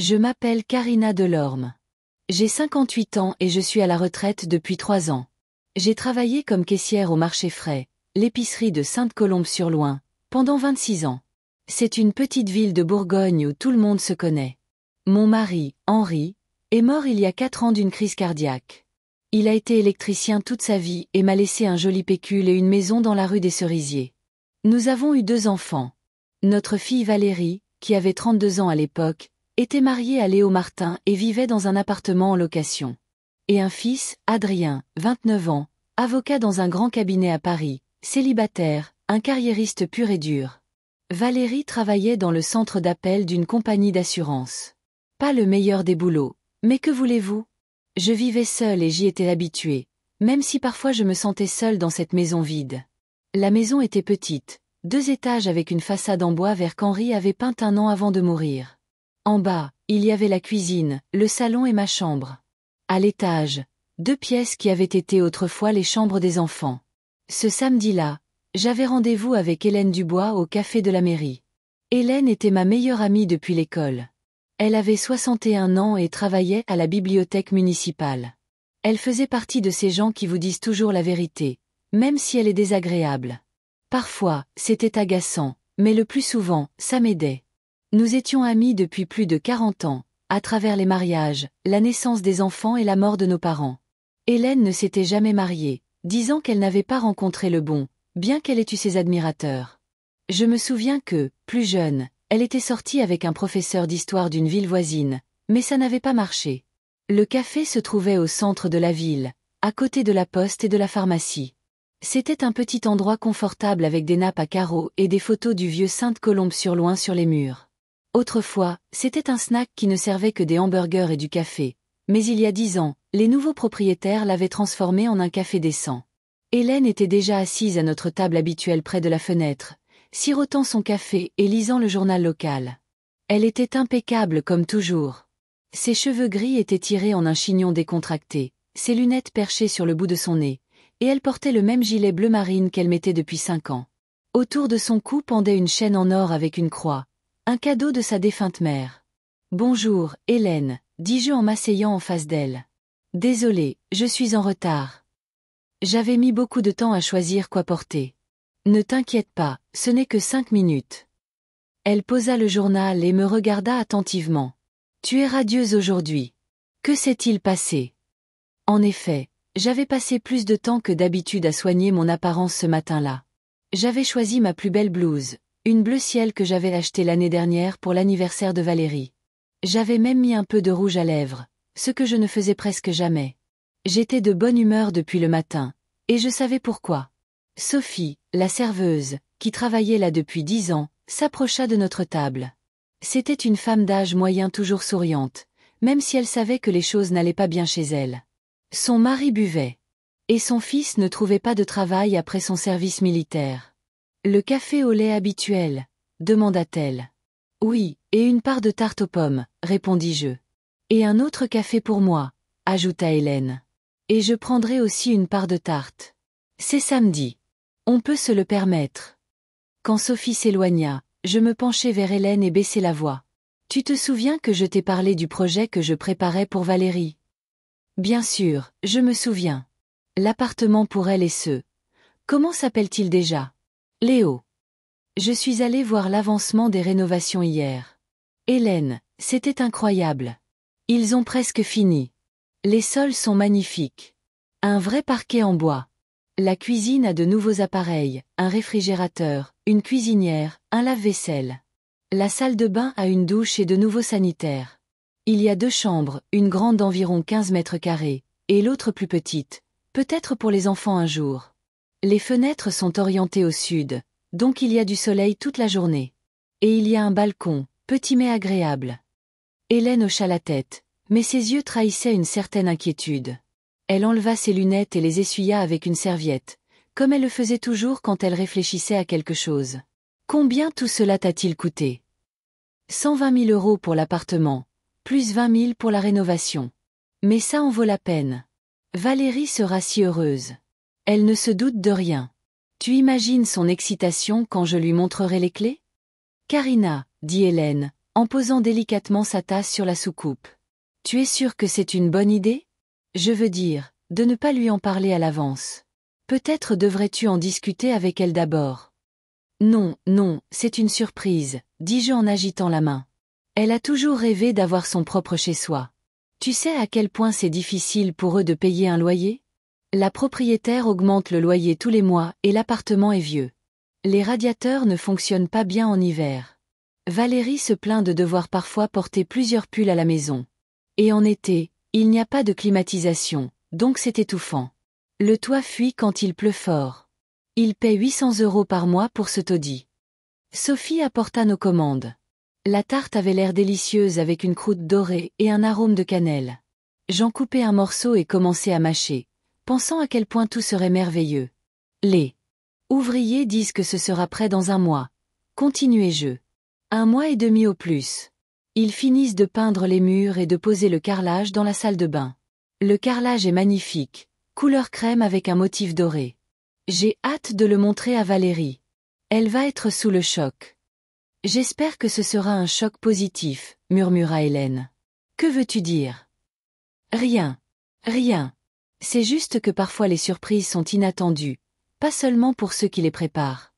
Je m'appelle Karina Delorme. J'ai 58 ans et je suis à la retraite depuis 3 ans. J'ai travaillé comme caissière au marché frais, l'épicerie de Sainte-Colombe-sur-Loing, pendant 26 ans. C'est une petite ville de Bourgogne où tout le monde se connaît. Mon mari, Henri, est mort il y a 4 ans d'une crise cardiaque. Il a été électricien toute sa vie et m'a laissé un joli pécule et une maison dans la rue des Cerisiers. Nous avons eu 2 enfants. Notre fille Valérie, qui avait 32 ans à l'époque, était mariée à Léo Martin et vivait dans un appartement en location. Et un fils, Adrien, 29 ans, avocat dans un grand cabinet à Paris, célibataire, un carriériste pur et dur. Valérie travaillait dans le centre d'appel d'une compagnie d'assurance. Pas le meilleur des boulots, mais que voulez-vous? Je vivais seule et j'y étais habituée, même si parfois je me sentais seule dans cette maison vide. La maison était petite, 2 étages avec une façade en bois vert qu'Henri avait peint un an avant de mourir. En bas, il y avait la cuisine, le salon et ma chambre. À l'étage, 2 pièces qui avaient été autrefois les chambres des enfants. Ce samedi-là, j'avais rendez-vous avec Hélène Dubois au café de la mairie. Hélène était ma meilleure amie depuis l'école. Elle avait 61 ans et travaillait à la bibliothèque municipale. Elle faisait partie de ces gens qui vous disent toujours la vérité, même si elle est désagréable. Parfois, c'était agaçant, mais le plus souvent, ça m'aidait. Nous étions amis depuis plus de 40 ans, à travers les mariages, la naissance des enfants et la mort de nos parents. Hélène ne s'était jamais mariée, disant qu'elle n'avait pas rencontré le bon, bien qu'elle ait eu ses admirateurs. Je me souviens que, plus jeune, elle était sortie avec un professeur d'histoire d'une ville voisine, mais ça n'avait pas marché. Le café se trouvait au centre de la ville, à côté de la poste et de la pharmacie. C'était un petit endroit confortable avec des nappes à carreaux et des photos du vieux Sainte-Colombe-sur-Loing sur les murs. Autrefois, c'était un snack qui ne servait que des hamburgers et du café, mais il y a 10 ans, les nouveaux propriétaires l'avaient transformé en un café décent. Hélène était déjà assise à notre table habituelle près de la fenêtre, sirotant son café et lisant le journal local. Elle était impeccable comme toujours. Ses cheveux gris étaient tirés en un chignon décontracté, ses lunettes perchées sur le bout de son nez, et elle portait le même gilet bleu marine qu'elle mettait depuis 5 ans. Autour de son cou pendait une chaîne en or avec une croix, un cadeau de sa défunte mère. « Bonjour, Hélène », dis-je en m'asseyant en face d'elle. « Désolée, je suis en retard. J'avais mis beaucoup de temps à choisir quoi porter. » « Ne t'inquiète pas, ce n'est que 5 minutes. » Elle posa le journal et me regarda attentivement. « Tu es radieuse aujourd'hui. Que s'est-il passé? » En effet, j'avais passé plus de temps que d'habitude à soigner mon apparence ce matin-là. J'avais choisi ma plus belle blouse, une bleu ciel que j'avais achetée l'année dernière pour l'anniversaire de Valérie. J'avais même mis un peu de rouge à lèvres, ce que je ne faisais presque jamais. J'étais de bonne humeur depuis le matin, et je savais pourquoi. Sophie, la serveuse, qui travaillait là depuis 10 ans, s'approcha de notre table. C'était une femme d'âge moyen toujours souriante, même si elle savait que les choses n'allaient pas bien chez elle. Son mari buvait. Et son fils ne trouvait pas de travail après son service militaire. « Le café au lait habituel ?» demanda-t-elle. « Oui, et une part de tarte aux pommes », répondis-je. « Et un autre café pour moi », ajouta Hélène. « Et je prendrai aussi une part de tarte. C'est samedi. On peut se le permettre. » Quand Sophie s'éloigna, je me penchai vers Hélène et baissai la voix. « Tu te souviens que je t'ai parlé du projet que je préparais pour Valérie? » « Bien sûr, je me souviens. L'appartement pour elle et ceux. Comment s'appelle-t-il déjà? » « Léo. Je suis allée voir l'avancement des rénovations hier. Hélène, c'était incroyable. Ils ont presque fini. Les sols sont magnifiques. Un vrai parquet en bois. La cuisine a de nouveaux appareils, un réfrigérateur, une cuisinière, un lave-vaisselle. La salle de bain a une douche et de nouveaux sanitaires. Il y a 2 chambres, une grande d'environ 15 mètres carrés, et l'autre plus petite, peut-être pour les enfants un jour. Les fenêtres sont orientées au sud, donc il y a du soleil toute la journée. Et il y a un balcon, petit mais agréable. Hélène hocha la tête, mais ses yeux trahissaient une certaine inquiétude. Elle enleva ses lunettes et les essuya avec une serviette, comme elle le faisait toujours quand elle réfléchissait à quelque chose. « Combien tout cela t'a-t-il coûté? » 120 000 € pour l'appartement, plus 20 000 pour la rénovation. Mais ça en vaut la peine. Valérie sera si heureuse. Elle ne se doute de rien. Tu imagines son excitation quand je lui montrerai les clés? Karina, dit Hélène, en posant délicatement sa tasse sur la soucoupe. Tu es sûr que c'est une bonne idée? Je veux dire, de ne pas lui en parler à l'avance. Peut-être devrais-tu en discuter avec elle d'abord. Non, non, c'est une surprise, dis-je en agitant la main. Elle a toujours rêvé d'avoir son propre chez-soi. Tu sais à quel point c'est difficile pour eux de payer un loyer? La propriétaire augmente le loyer tous les mois et l'appartement est vieux. Les radiateurs ne fonctionnent pas bien en hiver. Valérie se plaint de devoir parfois porter plusieurs pulls à la maison. Et en été, il n'y a pas de climatisation, donc c'est étouffant. Le toit fuit quand il pleut fort. Il paie 800 € par mois pour ce taudis. Sophie apporta nos commandes. La tarte avait l'air délicieuse avec une croûte dorée et un arôme de cannelle. J'en coupai un morceau et commençai à mâcher, pensant à quel point tout serait merveilleux. Les ouvriers disent que ce sera prêt dans un mois. Continuai-je. 1 mois et demi au plus. Ils finissent de peindre les murs et de poser le carrelage dans la salle de bain. Le carrelage est magnifique, couleur crème avec un motif doré. J'ai hâte de le montrer à Valérie. Elle va être sous le choc. J'espère que ce sera un choc positif, murmura Hélène. Que veux-tu dire? Rien. Rien. C'est juste que parfois les surprises sont inattendues, pas seulement pour ceux qui les préparent.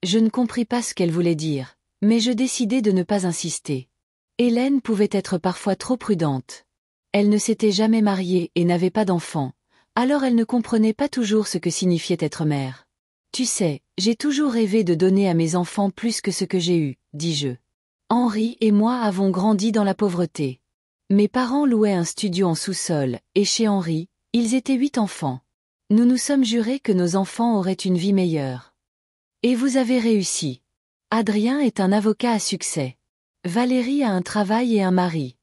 Je ne compris pas ce qu'elle voulait dire, mais je décidai de ne pas insister. Hélène pouvait être parfois trop prudente. Elle ne s'était jamais mariée et n'avait pas d'enfant, alors elle ne comprenait pas toujours ce que signifiait être mère. Tu sais, j'ai toujours rêvé de donner à mes enfants plus que ce que j'ai eu, dis-je. Henri et moi avons grandi dans la pauvreté. Mes parents louaient un studio en sous-sol, et chez Henri, ils étaient 8 enfants. Nous nous sommes jurés que nos enfants auraient une vie meilleure. Et vous avez réussi. Adrien est un avocat à succès. Valérie a un travail et un mari.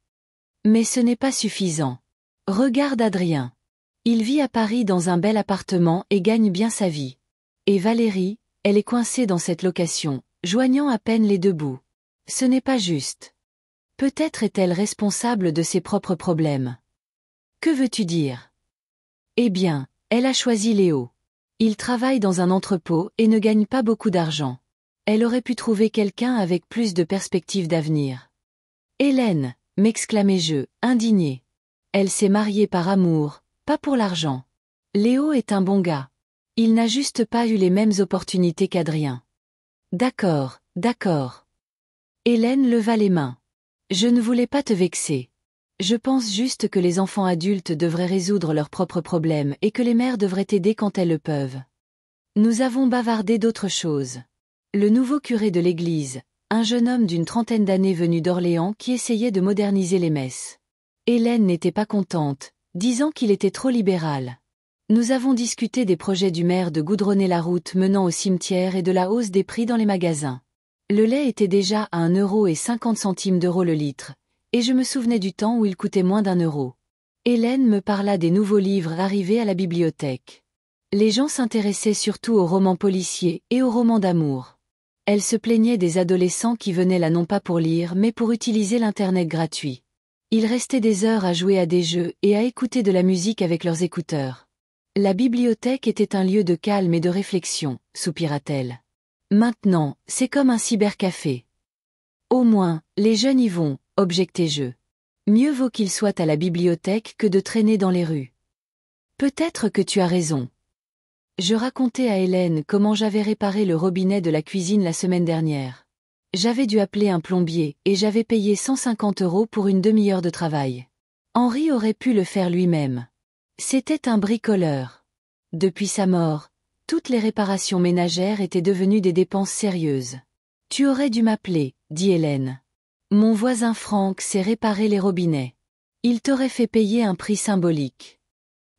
Mais ce n'est pas suffisant. Regarde Adrien. Il vit à Paris dans un bel appartement et gagne bien sa vie. Et Valérie, elle est coincée dans cette location, joignant à peine les deux bouts. Ce n'est pas juste. Peut-être est-elle responsable de ses propres problèmes. Que veux-tu dire? Eh bien, elle a choisi Léo. Il travaille dans un entrepôt et ne gagne pas beaucoup d'argent. Elle aurait pu trouver quelqu'un avec plus de perspectives d'avenir. Hélène, m'exclamai-je, indignée. Elle s'est mariée par amour, pas pour l'argent. Léo est un bon gars. Il n'a juste pas eu les mêmes opportunités qu'Adrien. D'accord, d'accord. Hélène leva les mains. Je ne voulais pas te vexer. Je pense juste que les enfants adultes devraient résoudre leurs propres problèmes et que les mères devraient aider quand elles le peuvent. Nous avons bavardé d'autres choses. Le nouveau curé de l'église, un jeune homme d'une trentaine d'années venu d'Orléans qui essayait de moderniser les messes. Hélène n'était pas contente, disant qu'il était trop libéral. Nous avons discuté des projets du maire de goudronner la route menant au cimetière et de la hausse des prix dans les magasins. Le lait était déjà à 1,50 € le litre, et je me souvenais du temps où il coûtait moins d'1 €. Hélène me parla des nouveaux livres arrivés à la bibliothèque. Les gens s'intéressaient surtout aux romans policiers et aux romans d'amour. Elle se plaignait des adolescents qui venaient là non pas pour lire mais pour utiliser l'Internet gratuit. Ils restaient des heures à jouer à des jeux et à écouter de la musique avec leurs écouteurs. La bibliothèque était un lieu de calme et de réflexion, soupira-t-elle. Maintenant, c'est comme un cybercafé. Au moins, les jeunes y vont, objectai-je. Mieux vaut qu'ils soient à la bibliothèque que de traîner dans les rues. Peut-être que tu as raison. Je racontai à Hélène comment j'avais réparé le robinet de la cuisine la semaine dernière. J'avais dû appeler un plombier et j'avais payé 150 € pour une demi-heure de travail. Henri aurait pu le faire lui-même. C'était un bricoleur. Depuis sa mort, toutes les réparations ménagères étaient devenues des dépenses sérieuses. Tu aurais dû m'appeler, dit Hélène. Mon voisin Franck sait réparer les robinets. Il t'aurait fait payer un prix symbolique.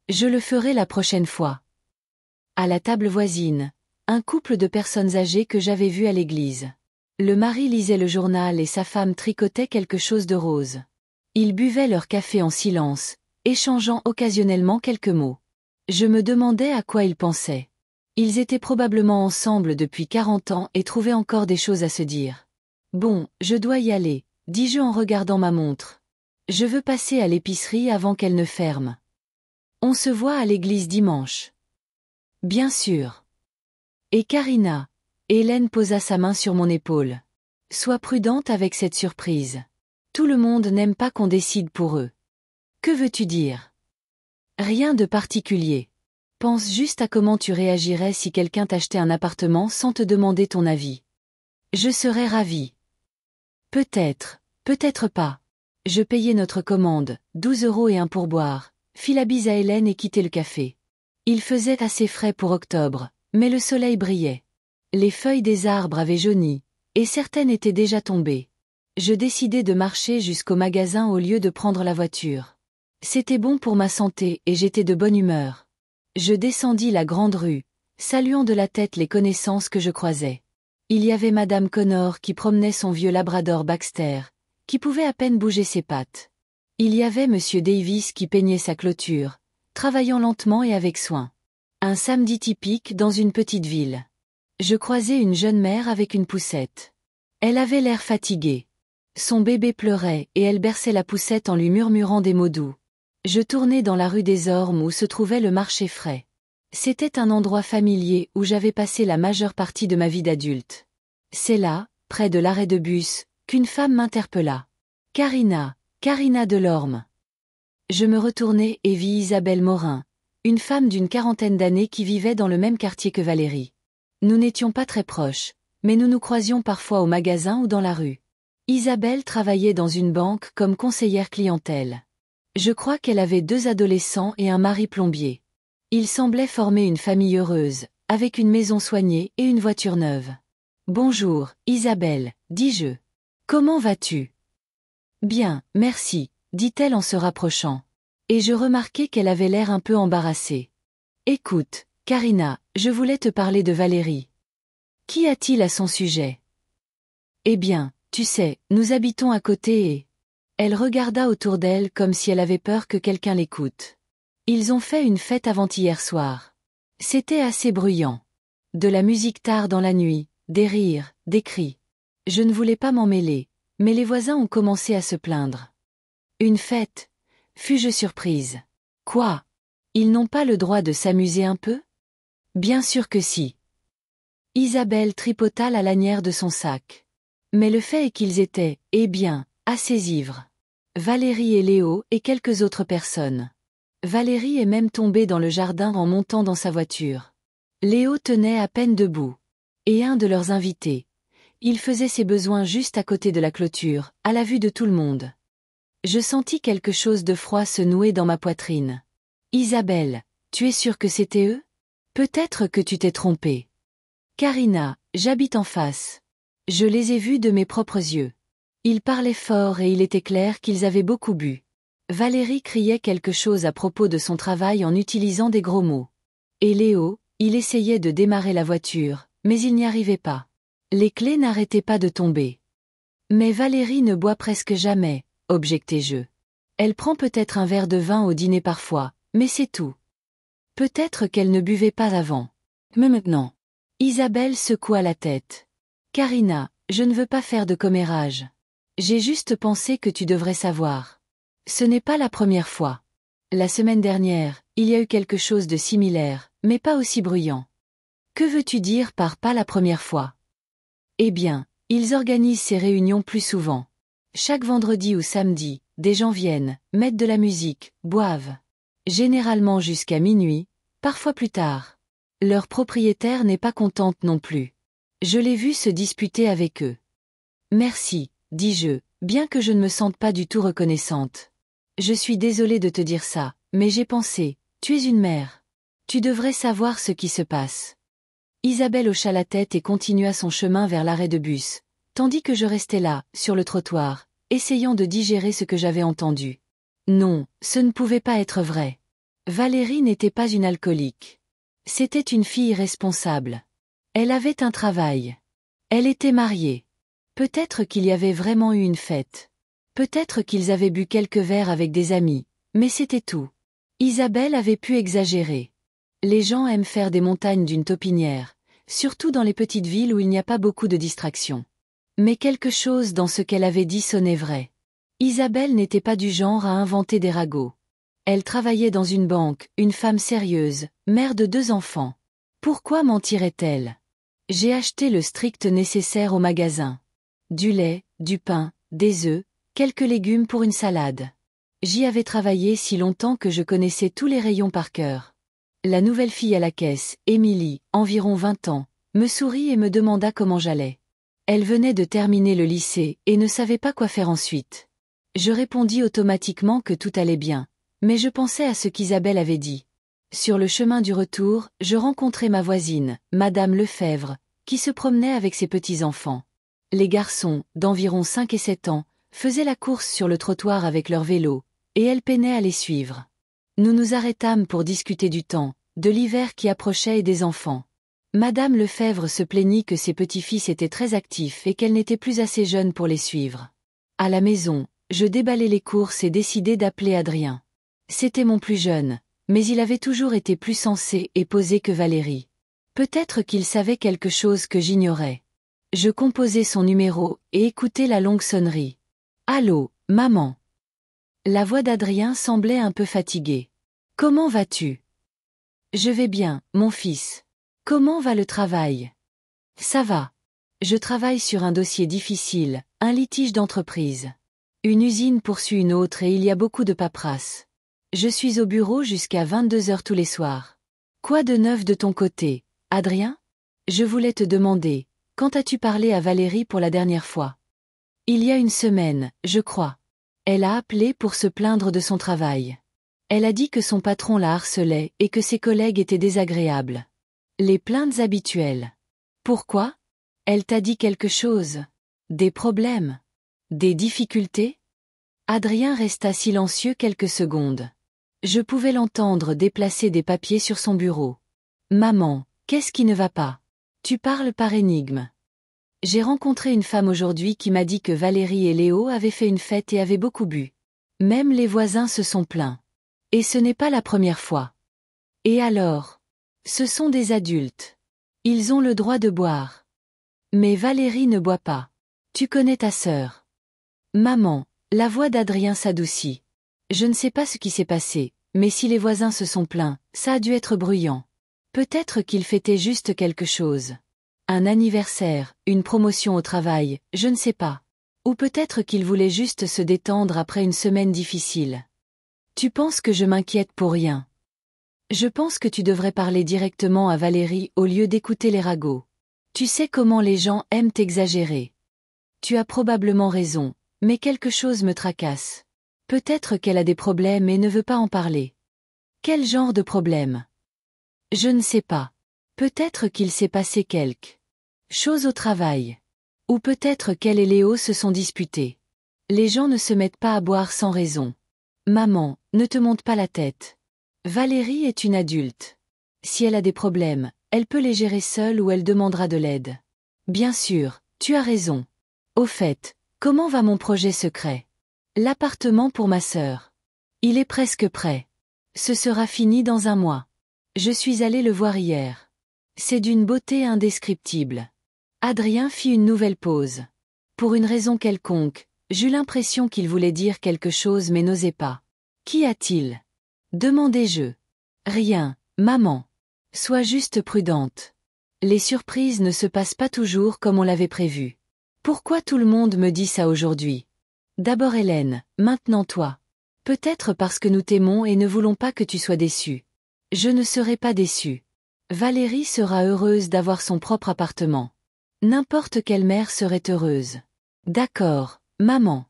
Je le ferai la prochaine fois. À la table voisine, un couple de personnes âgées que j'avais vu à l'église. Le mari lisait le journal et sa femme tricotait quelque chose de rose. Ils buvaient leur café en silence, échangeant occasionnellement quelques mots. Je me demandais à quoi ils pensaient. Ils étaient probablement ensemble depuis 40 ans et trouvaient encore des choses à se dire. Bon, je dois y aller, dis-je en regardant ma montre. Je veux passer à l'épicerie avant qu'elle ne ferme. On se voit à l'église dimanche. Bien sûr. Et Karina? Hélène posa sa main sur mon épaule. Sois prudente avec cette surprise. Tout le monde n'aime pas qu'on décide pour eux. Que veux-tu dire? Rien de particulier. Pense juste à comment tu réagirais si quelqu'un t'achetait un appartement sans te demander ton avis. Je serais ravie. Peut-être, peut-être pas. Je payais notre commande, 12 € et un pourboire, fis la bise à Hélène et quittai le café. Il faisait assez frais pour octobre, mais le soleil brillait. Les feuilles des arbres avaient jauni, et certaines étaient déjà tombées. Je décidai de marcher jusqu'au magasin au lieu de prendre la voiture. C'était bon pour ma santé et j'étais de bonne humeur. Je descendis la grande rue, saluant de la tête les connaissances que je croisais. Il y avait Madame Connor qui promenait son vieux labrador Baxter, qui pouvait à peine bouger ses pattes. Il y avait Monsieur Davis qui peignait sa clôture, travaillant lentement et avec soin. Un samedi typique dans une petite ville. Je croisai une jeune mère avec une poussette. Elle avait l'air fatiguée. Son bébé pleurait et elle berçait la poussette en lui murmurant des mots doux. Je tournai dans la rue des Ormes où se trouvait le marché frais. C'était un endroit familier où j'avais passé la majeure partie de ma vie d'adulte. C'est là, près de l'arrêt de bus, qu'une femme m'interpella. Karina Delorme. Je me retournai et vis Isabelle Morin, une femme d'une quarantaine d'années qui vivait dans le même quartier que Valérie. Nous n'étions pas très proches, mais nous nous croisions parfois au magasin ou dans la rue. Isabelle travaillait dans une banque comme conseillère clientèle. Je crois qu'elle avait 2 adolescents et un mari plombier. Ils semblaient former une famille heureuse, avec une maison soignée et une voiture neuve. « Bonjour, Isabelle, dis-je. Comment vas-tu? » « Bien, merci, dit-elle en se rapprochant. Et je remarquai qu'elle avait l'air un peu embarrassée. « Écoute, Karina, je voulais te parler de Valérie. » « Qu'y a-t-il à son sujet? » « Eh bien, tu sais, nous habitons à côté et... » Elle regarda autour d'elle comme si elle avait peur que quelqu'un l'écoute. Ils ont fait une fête avant-hier soir. C'était assez bruyant. De la musique tard dans la nuit, des rires, des cris. Je ne voulais pas m'en mêler, mais les voisins ont commencé à se plaindre. Une fête? Fus-je surprise. Quoi? Ils n'ont pas le droit de s'amuser un peu? Bien sûr que si. Isabelle tripota la lanière de son sac. Mais le fait est qu'ils étaient, eh bien, assez ivres. Valérie et Léo et quelques autres personnes. Valérie est même tombée dans le jardin en montant dans sa voiture. Léo tenait à peine debout. Et un de leurs invités. Il faisait ses besoins juste à côté de la clôture, à la vue de tout le monde. Je sentis quelque chose de froid se nouer dans ma poitrine. Isabelle, tu es sûre que c'était eux? Peut-être que tu t'es trompée. Karina, j'habite en face. Je les ai vus de mes propres yeux. Ils parlaient fort et il était clair qu'ils avaient beaucoup bu. Valérie criait quelque chose à propos de son travail en utilisant des gros mots. Et Léo, il essayait de démarrer la voiture, mais il n'y arrivait pas. Les clés n'arrêtaient pas de tomber. Mais Valérie ne boit presque jamais, objectai-je. Elle prend peut-être un verre de vin au dîner parfois, mais c'est tout. Peut-être qu'elle ne buvait pas avant. Mais maintenant. Isabelle secoua la tête. Karina, je ne veux pas faire de commérage. J'ai juste pensé que tu devrais savoir. Ce n'est pas la première fois. La semaine dernière, il y a eu quelque chose de similaire, mais pas aussi bruyant. Que veux-tu dire par pas la première fois? Eh bien, ils organisent ces réunions plus souvent. Chaque vendredi ou samedi, des gens viennent, mettent de la musique, boivent. Généralement jusqu'à minuit, parfois plus tard. Leur propriétaire n'est pas contente non plus. Je l'ai vu se disputer avec eux. Merci, dis-je, bien que je ne me sente pas du tout reconnaissante. Je suis désolée de te dire ça, mais j'ai pensé, tu es une mère. Tu devrais savoir ce qui se passe. Isabelle hocha la tête et continua son chemin vers l'arrêt de bus, tandis que je restais là, sur le trottoir, essayant de digérer ce que j'avais entendu. Non, ce ne pouvait pas être vrai. Valérie n'était pas une alcoolique. C'était une fille responsable. Elle avait un travail. Elle était mariée. Peut-être qu'il y avait vraiment eu une fête. Peut-être qu'ils avaient bu quelques verres avec des amis, mais c'était tout. Isabelle avait pu exagérer. Les gens aiment faire des montagnes d'une taupinière, surtout dans les petites villes où il n'y a pas beaucoup de distractions. Mais quelque chose dans ce qu'elle avait dit sonnait vrai. Isabelle n'était pas du genre à inventer des ragots. Elle travaillait dans une banque, une femme sérieuse, mère de 2 enfants. Pourquoi mentirait-elle? J'ai acheté le strict nécessaire au magasin. Du lait, du pain, des œufs, quelques légumes pour une salade. J'y avais travaillé si longtemps que je connaissais tous les rayons par cœur. La nouvelle fille à la caisse, Émilie, environ 20 ans, me sourit et me demanda comment j'allais. Elle venait de terminer le lycée et ne savait pas quoi faire ensuite. Je répondis automatiquement que tout allait bien, mais je pensais à ce qu'Isabelle avait dit. Sur le chemin du retour, je rencontrai ma voisine, Madame Lefebvre, qui se promenait avec ses petits-enfants. Les garçons, d'environ 5 et 7 ans, faisaient la course sur le trottoir avec leur vélo, et elle peinait à les suivre. Nous nous arrêtâmes pour discuter du temps, de l'hiver qui approchait et des enfants. Madame Lefebvre se plaignit que ses petits-fils étaient très actifs et qu'elle n'était plus assez jeune pour les suivre. À la maison, je déballai les courses et décidai d'appeler Adrien. C'était mon plus jeune, mais il avait toujours été plus sensé et posé que Valérie. Peut-être qu'il savait quelque chose que j'ignorais. Je composai son numéro et écoutai la longue sonnerie. « Allô, maman ?» La voix d'Adrien semblait un peu fatiguée. « Comment vas-tu ? » « Je vais bien, mon fils. Comment va le travail ? » « Ça va. Je travaille sur un dossier difficile, un litige d'entreprise. Une usine poursuit une autre et il y a beaucoup de paperasse. Je suis au bureau jusqu'à 22 heures tous les soirs. Quoi de neuf de ton côté, Adrien ? Je voulais te demander, quand as-tu parlé à Valérie pour la dernière fois ? Il y a une semaine, je crois. Elle a appelé pour se plaindre de son travail. Elle a dit que son patron la harcelait et que ses collègues étaient désagréables. Les plaintes habituelles. Pourquoi ? Elle t'a dit quelque chose ? Des problèmes ? Des difficultés ? Adrien resta silencieux quelques secondes. Je pouvais l'entendre déplacer des papiers sur son bureau. Maman, qu'est-ce qui ne va pas ? Tu parles par énigme. J'ai rencontré une femme aujourd'hui qui m'a dit que Valérie et Léo avaient fait une fête et avaient beaucoup bu. Même les voisins se sont plaints. Et ce n'est pas la première fois. Et alors ? Ce sont des adultes. Ils ont le droit de boire. Mais Valérie ne boit pas. Tu connais ta sœur. Maman, la voix d'Adrien s'adoucit. Je ne sais pas ce qui s'est passé, mais si les voisins se sont plaints, ça a dû être bruyant. Peut-être qu'ils fêtaient juste quelque chose. Un anniversaire, une promotion au travail, je ne sais pas. Ou peut-être qu'ils voulaient juste se détendre après une semaine difficile. Tu penses que je m'inquiète pour rien ? Je pense que tu devrais parler directement à Valérie au lieu d'écouter les ragots. Tu sais comment les gens aiment exagérer. Tu as probablement raison, mais quelque chose me tracasse. Peut-être qu'elle a des problèmes et ne veut pas en parler. Quel genre de problème ? Je ne sais pas. Peut-être qu'il s'est passé quelque chose au travail. Ou peut-être qu'elle et Léo se sont disputés. Les gens ne se mettent pas à boire sans raison. Maman, ne te monte pas la tête. Valérie est une adulte. Si elle a des problèmes, elle peut les gérer seule ou elle demandera de l'aide. Bien sûr, tu as raison. Au fait, comment va mon projet secret ? L'appartement pour ma sœur. Il est presque prêt. Ce sera fini dans 1 mois. Je suis allée le voir hier. C'est d'une beauté indescriptible. Adrien fit une nouvelle pause. Pour une raison quelconque, j'eus l'impression qu'il voulait dire quelque chose mais n'osait pas. Qu'y a-t-il ? Demandai-je. Rien, maman. Sois juste prudente. Les surprises ne se passent pas toujours comme on l'avait prévu. Pourquoi tout le monde me dit ça aujourd'hui ? D'abord Hélène, maintenant toi. Peut-être parce que nous t'aimons et ne voulons pas que tu sois déçue. Je ne serai pas déçue. Valérie sera heureuse d'avoir son propre appartement. N'importe quelle mère serait heureuse. D'accord, maman.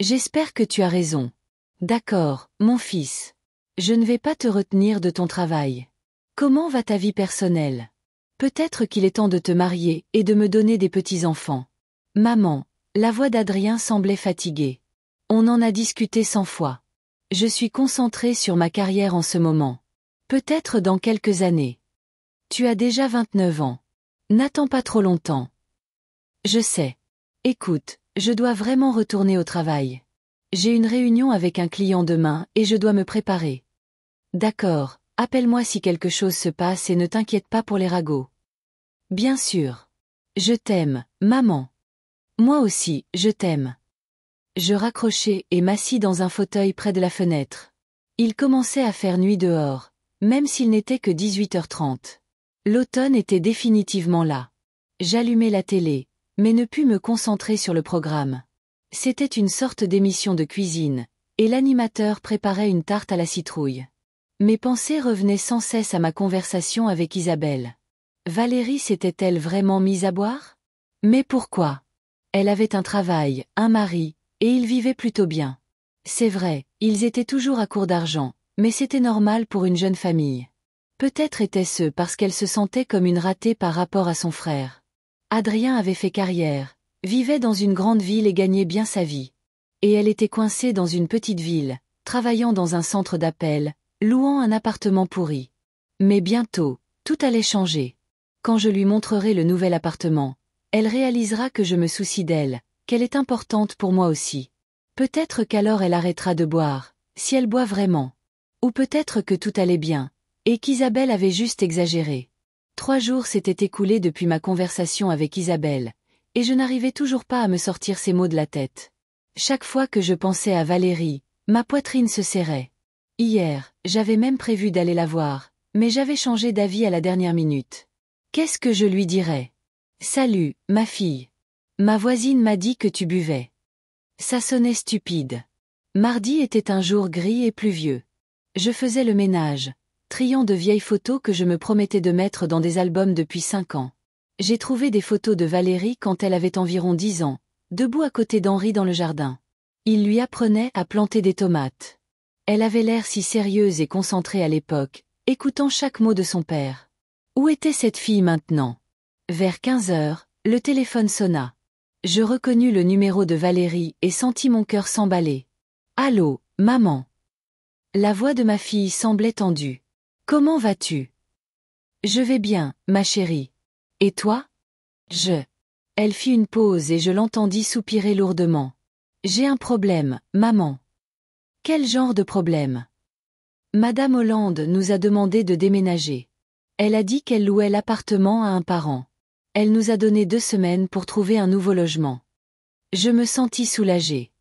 J'espère que tu as raison. D'accord, mon fils. Je ne vais pas te retenir de ton travail. Comment va ta vie personnelle ? Peut-être qu'il est temps de te marier et de me donner des petits-enfants. Maman, la voix d'Adrien semblait fatiguée. On en a discuté 100 fois. Je suis concentrée sur ma carrière en ce moment. Peut-être dans quelques années. Tu as déjà 29 ans. N'attends pas trop longtemps. Je sais. Écoute, je dois vraiment retourner au travail. J'ai une réunion avec un client demain et je dois me préparer. D'accord, appelle-moi si quelque chose se passe et ne t'inquiète pas pour les ragots. Bien sûr. Je t'aime, maman. Moi aussi, je t'aime. Je raccrochai et m'assis dans un fauteuil près de la fenêtre. Il commençait à faire nuit dehors, même s'il n'était que 18h30. L'automne était définitivement là. J'allumai la télé, mais ne pus me concentrer sur le programme. C'était une sorte d'émission de cuisine, et l'animateur préparait une tarte à la citrouille. Mes pensées revenaient sans cesse à ma conversation avec Isabelle. Valérie s'était-elle vraiment mise à boire? Mais pourquoi? Elle avait un travail, un mari, et ils vivaient plutôt bien. C'est vrai, ils étaient toujours à court d'argent, mais c'était normal pour une jeune famille. Peut-être était-ce parce qu'elle se sentait comme une ratée par rapport à son frère. Adrien avait fait carrière, vivait dans une grande ville et gagnait bien sa vie. Et elle était coincée dans une petite ville, travaillant dans un centre d'appel, louant un appartement pourri. Mais bientôt, tout allait changer. Quand je lui montrerai le nouvel appartement, elle réalisera que je me soucie d'elle, qu'elle est importante pour moi aussi. Peut-être qu'alors elle arrêtera de boire, si elle boit vraiment. Ou peut-être que tout allait bien, et qu'Isabelle avait juste exagéré. 3 jours s'étaient écoulés depuis ma conversation avec Isabelle, et je n'arrivais toujours pas à me sortir ces mots de la tête. Chaque fois que je pensais à Valérie, ma poitrine se serrait. Hier, j'avais même prévu d'aller la voir, mais j'avais changé d'avis à la dernière minute. Qu'est-ce que je lui dirais? Salut, ma fille. Ma voisine m'a dit que tu buvais. Ça sonnait stupide. Mardi était un jour gris et pluvieux. Je faisais le ménage, triant de vieilles photos que je me promettais de mettre dans des albums depuis 5 ans. J'ai trouvé des photos de Valérie quand elle avait environ 10 ans, debout à côté d'Henri dans le jardin. Il lui apprenait à planter des tomates. Elle avait l'air si sérieuse et concentrée à l'époque, écoutant chaque mot de son père. Où était cette fille maintenant? Vers 15 heures, le téléphone sonna. Je reconnus le numéro de Valérie et sentis mon cœur s'emballer. Allô, maman. La voix de ma fille semblait tendue. Comment vas-tu? Je vais bien, ma chérie. Et toi? Elle fit une pause et je l'entendis soupirer lourdement. J'ai un problème, maman. Quel genre de problème? Madame Hollande nous a demandé de déménager. Elle a dit qu'elle louait l'appartement à un parent. Elle nous a donné 2 semaines pour trouver un nouveau logement. Je me sentis soulagée.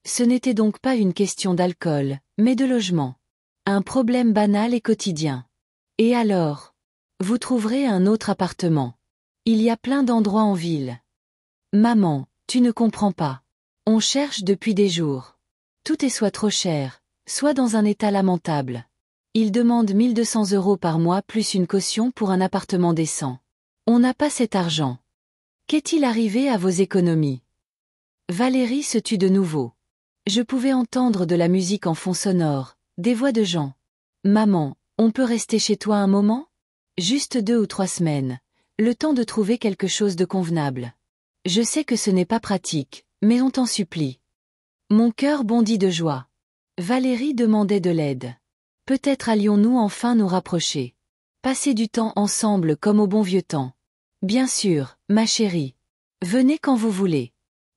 Ce n'était donc pas une question d'alcool, mais de logement. Un problème banal et quotidien. Et alors? Vous trouverez un autre appartement. Il y a plein d'endroits en ville. Maman, tu ne comprends pas. On cherche depuis des jours. Tout est soit trop cher, soit dans un état lamentable. Ils demandent 1200 € par mois plus une caution pour un appartement décent. On n'a pas cet argent. Qu'est-il arrivé à vos économies? Valérie se tut de nouveau. Je pouvais entendre de la musique en fond sonore, des voix de gens. Maman, on peut rester chez toi un moment? Juste 2 ou 3 semaines. Le temps de trouver quelque chose de convenable. Je sais que ce n'est pas pratique, mais on t'en supplie. Mon cœur bondit de joie. Valérie demandait de l'aide. Peut-être allions-nous enfin nous rapprocher. Passer du temps ensemble comme au bon vieux temps. Bien sûr, ma chérie. Venez quand vous voulez.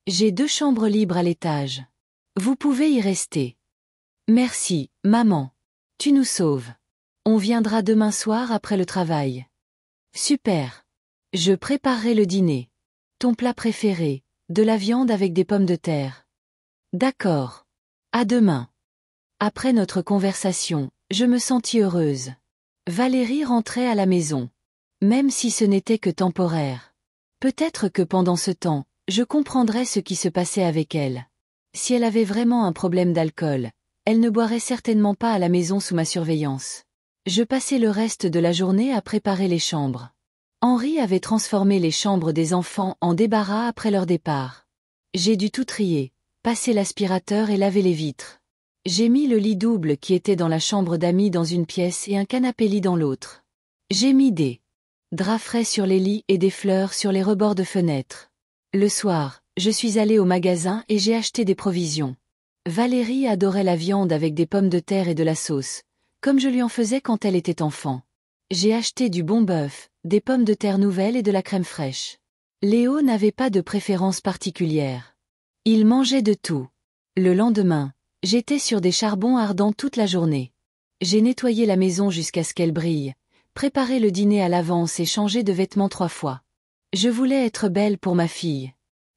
J'ai 2 chambres libres à l'étage. Vous pouvez y rester. Merci, maman. Tu nous sauves. On viendra demain soir après le travail. Super. Je préparerai le dîner. Ton plat préféré, de la viande avec des pommes de terre. D'accord. À demain. Après notre conversation, je me sentis heureuse. Valérie rentrait à la maison. Même si ce n'était que temporaire. Peut-être que pendant ce temps, je comprendrais ce qui se passait avec elle. Si elle avait vraiment un problème d'alcool, elle ne boirait certainement pas à la maison sous ma surveillance. Je passai le reste de la journée à préparer les chambres. Henri avait transformé les chambres des enfants en débarras après leur départ. J'ai dû tout trier, passer l'aspirateur et laver les vitres. J'ai mis le lit double qui était dans la chambre d'amis dans une pièce et un canapé-lit dans l'autre. J'ai mis des draps frais sur les lits et des fleurs sur les rebords de fenêtres. Le soir, je suis allée au magasin et j'ai acheté des provisions. Valérie adorait la viande avec des pommes de terre et de la sauce, comme je lui en faisais quand elle était enfant. J'ai acheté du bon bœuf, des pommes de terre nouvelles et de la crème fraîche. Léo n'avait pas de préférence particulière. Il mangeait de tout. Le lendemain, j'étais sur des charbons ardents toute la journée. J'ai nettoyé la maison jusqu'à ce qu'elle brille, préparé le dîner à l'avance et changé de vêtements 3 fois. Je voulais être belle pour ma fille.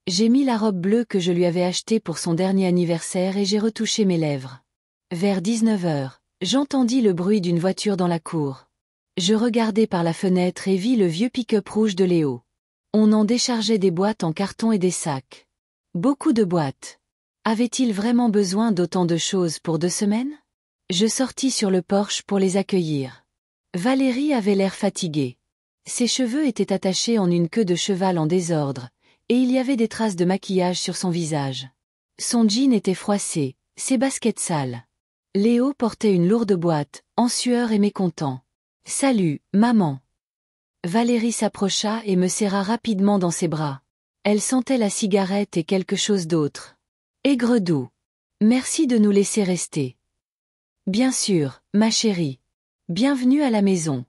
J'ai mis la robe bleue que je lui avais achetée pour son dernier anniversaire et j'ai retouché mes lèvres. Vers 19 heures, j'entendis le bruit d'une voiture dans la cour. Je regardai par la fenêtre et vis le vieux pick-up rouge de Léo. On en déchargeait des boîtes en carton et des sacs. Beaucoup de boîtes. Avait-il vraiment besoin d'autant de choses pour 2 semaines? Je sortis sur le porche pour les accueillir. Valérie avait l'air fatiguée. Ses cheveux étaient attachés en une queue de cheval en désordre, et il y avait des traces de maquillage sur son visage. Son jean était froissé, ses baskets sales. Léo portait une lourde boîte, en sueur et mécontent. « Salut, maman !» Valérie s'approcha et me serra rapidement dans ses bras. Elle sentait la cigarette et quelque chose d'autre. « Aigre-doux. Merci de nous laisser rester. »« Bien sûr, ma chérie. Bienvenue à la maison. »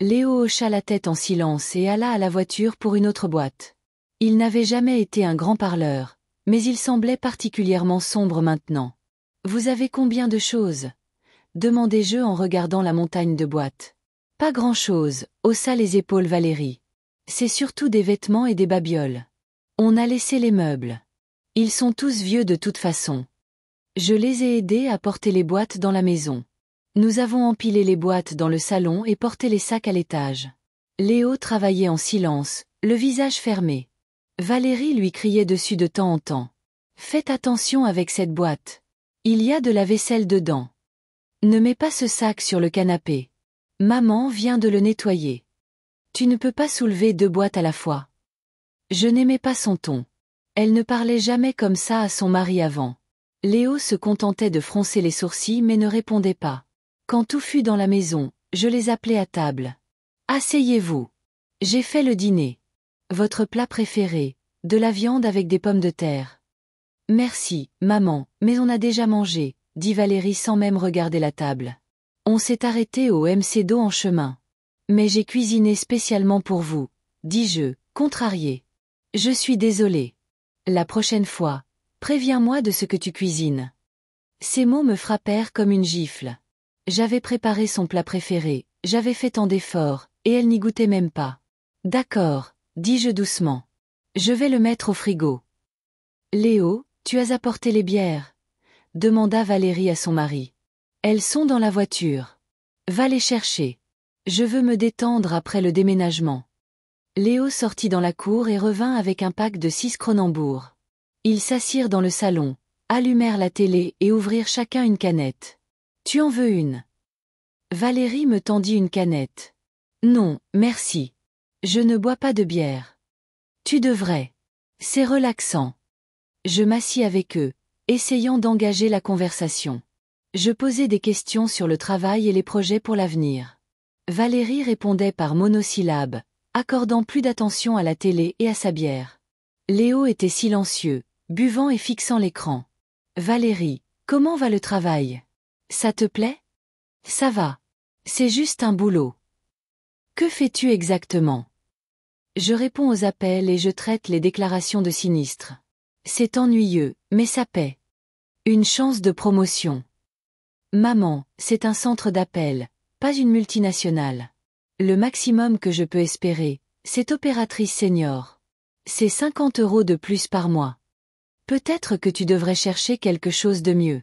Léo hocha la tête en silence et alla à la voiture pour une autre boîte. Il n'avait jamais été un grand parleur, mais il semblait particulièrement sombre maintenant. « Vous avez combien de choses ?» demandai-je en regardant la montagne de boîtes. « Pas grand-chose », haussa les épaules Valérie. « C'est surtout des vêtements et des babioles. On a laissé les meubles. Ils sont tous vieux de toute façon. » Je les ai aidés à porter les boîtes dans la maison. Nous avons empilé les boîtes dans le salon et porté les sacs à l'étage. Léo travaillait en silence, le visage fermé. Valérie lui criait dessus de temps en temps. « Faites attention avec cette boîte. Il y a de la vaisselle dedans. Ne mets pas ce sac sur le canapé. Maman vient de le nettoyer. Tu ne peux pas soulever 2 boîtes à la fois. » Je n'aimais pas son ton. Elle ne parlait jamais comme ça à son mari avant. Léo se contentait de froncer les sourcils mais ne répondait pas. Quand tout fut dans la maison, je les appelai à table. « Asseyez-vous. J'ai fait le dîner. Votre plat préféré, de la viande avec des pommes de terre. »« Merci, maman, mais on a déjà mangé, » dit Valérie sans même regarder la table. « On s'est arrêté au McDo en chemin. »« Mais j'ai cuisiné spécialement pour vous, » dis-je, contrarié. « Je suis désolée. La prochaine fois, préviens-moi de ce que tu cuisines. » Ces mots me frappèrent comme une gifle. J'avais préparé son plat préféré, j'avais fait tant d'efforts, et elle n'y goûtait même pas. « D'accord, » dis-je doucement. « Je vais le mettre au frigo. »« Léo, tu as apporté les bières ?» demanda Valérie à son mari. « Elles sont dans la voiture. Va les chercher. Je veux me détendre après le déménagement. » Léo sortit dans la cour et revint avec un pack de 6 Kronenbourg. Ils s'assirent dans le salon, allumèrent la télé et ouvrirent chacun une canette. « Tu en veux une ?» Valérie me tendit une canette. « Non, merci. Je ne bois pas de bière. »« Tu devrais. C'est relaxant. » Je m'assis avec eux, essayant d'engager la conversation. Je posais des questions sur le travail et les projets pour l'avenir. Valérie répondait par monosyllabes, accordant plus d'attention à la télé et à sa bière. Léo était silencieux, buvant et fixant l'écran. « Valérie, comment va le travail? Ça te plaît? » « Ça va. C'est juste un boulot. »« Que fais-tu exactement? » Je réponds aux appels et je traite les déclarations de sinistres. C'est ennuyeux, mais ça paie. Une chance de promotion. Maman, c'est un centre d'appel, pas une multinationale. Le maximum que je peux espérer, c'est opératrice senior. C'est 50 € de plus par mois. Peut-être que tu devrais chercher quelque chose de mieux.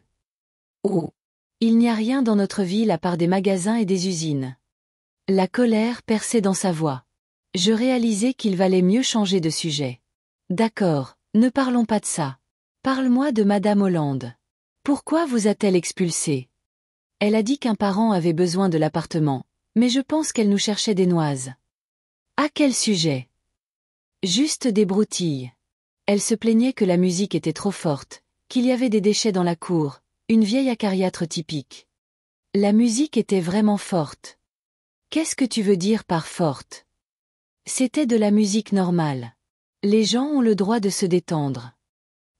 Oh. Il n'y a rien dans notre ville à part des magasins et des usines. La colère perçait dans sa voix. Je réalisais qu'il valait mieux changer de sujet. D'accord, ne parlons pas de ça. Parle-moi de Madame Hollande. Pourquoi vous a-t-elle expulsés? Elle a dit qu'un parent avait besoin de l'appartement, mais je pense qu'elle nous cherchait des noises. À quel sujet? Juste des broutilles. Elle se plaignait que la musique était trop forte, qu'il y avait des déchets dans la cour, une vieille acariâtre typique. La musique était vraiment forte. Qu'est-ce que tu veux dire par forte? C'était de la musique normale. Les gens ont le droit de se détendre.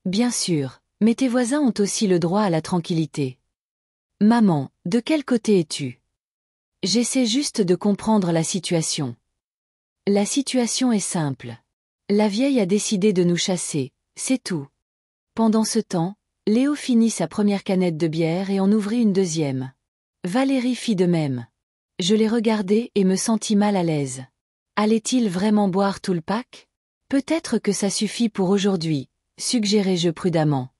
Bien sûr, mais tes voisins ont aussi le droit à la tranquillité. Maman, de quel côté es-tu? J'essaie juste de comprendre la situation. La situation est simple. La vieille a décidé de nous chasser, c'est tout. Pendant ce temps, Léo finit sa première canette de bière et en ouvrit une deuxième. Valérie fit de même. Je l'ai regardé et me sentis mal à l'aise. Allait-il vraiment boire tout le pack? Peut-être que ça suffit pour aujourd'hui, suggérai-je prudemment.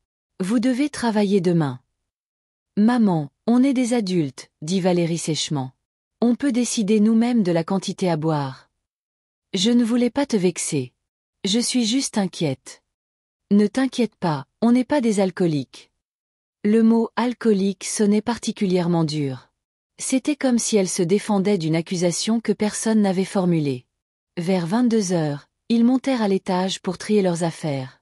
Vous devez travailler demain. Maman, on est des adultes, dit Valérie sèchement. On peut décider nous-mêmes de la quantité à boire. Je ne voulais pas te vexer. Je suis juste inquiète. Ne t'inquiète pas, on n'est pas des alcooliques. Le mot alcoolique sonnait particulièrement dur. C'était comme si elle se défendait d'une accusation que personne n'avait formulée. Vers 22 heures, ils montèrent à l'étage pour trier leurs affaires.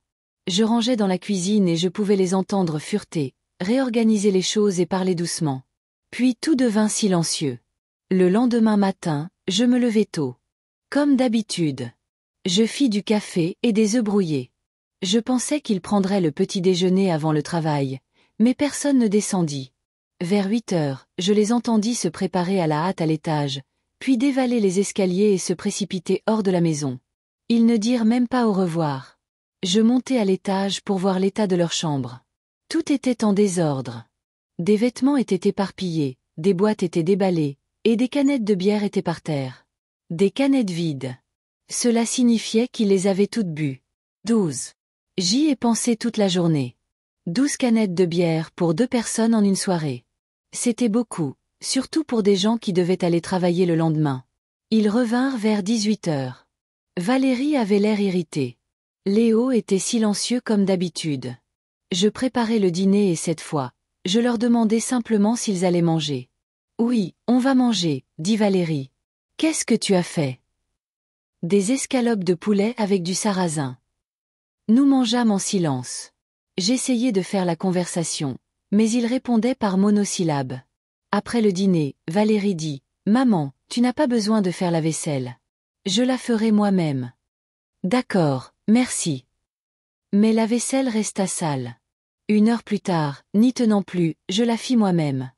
Je rangeais dans la cuisine et je pouvais les entendre fureter, réorganiser les choses et parler doucement. Puis tout devint silencieux. Le lendemain matin, je me levai tôt. Comme d'habitude. Je fis du café et des œufs brouillés. Je pensais qu'ils prendraient le petit déjeuner avant le travail, mais personne ne descendit. Vers 8 heures, je les entendis se préparer à la hâte à l'étage, puis dévaler les escaliers et se précipiter hors de la maison. Ils ne dirent même pas au revoir. Je montai à l'étage pour voir l'état de leur chambre. Tout était en désordre. Des vêtements étaient éparpillés, des boîtes étaient déballées, et des canettes de bière étaient par terre. Des canettes vides. Cela signifiait qu'ils les avaient toutes bues. 12. J'y ai pensé toute la journée. 12 canettes de bière pour 2 personnes en une soirée. C'était beaucoup, surtout pour des gens qui devaient aller travailler le lendemain. Ils revinrent vers 18 heures. Valérie avait l'air irritée. Léo était silencieux comme d'habitude. Je préparais le dîner et cette fois, je leur demandais simplement s'ils allaient manger. « Oui, on va manger, » dit Valérie. « Qu'est-ce que tu as fait ?»« Des escalopes de poulet avec du sarrasin. » Nous mangeâmes en silence. J'essayais de faire la conversation, mais ils répondaient par monosyllabes. Après le dîner, Valérie dit « Maman, tu n'as pas besoin de faire la vaisselle. Je la ferai moi-même. »« D'accord, merci. » Mais la vaisselle resta sale. 1 heure plus tard, n'y tenant plus, je la fis moi-même.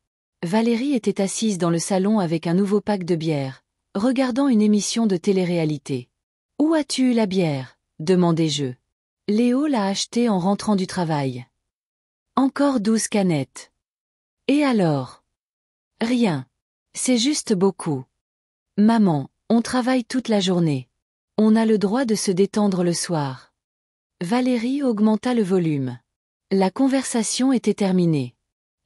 Valérie était assise dans le salon avec un nouveau pack de bière, regardant une émission de télé-réalité. « Où as-tu eu la bière ?» demandai-je. Léo l'a achetée en rentrant du travail. Encore 12 canettes. Et alors? Rien. C'est juste beaucoup. Maman, on travaille toute la journée. On a le droit de se détendre le soir. Valérie augmenta le volume. La conversation était terminée.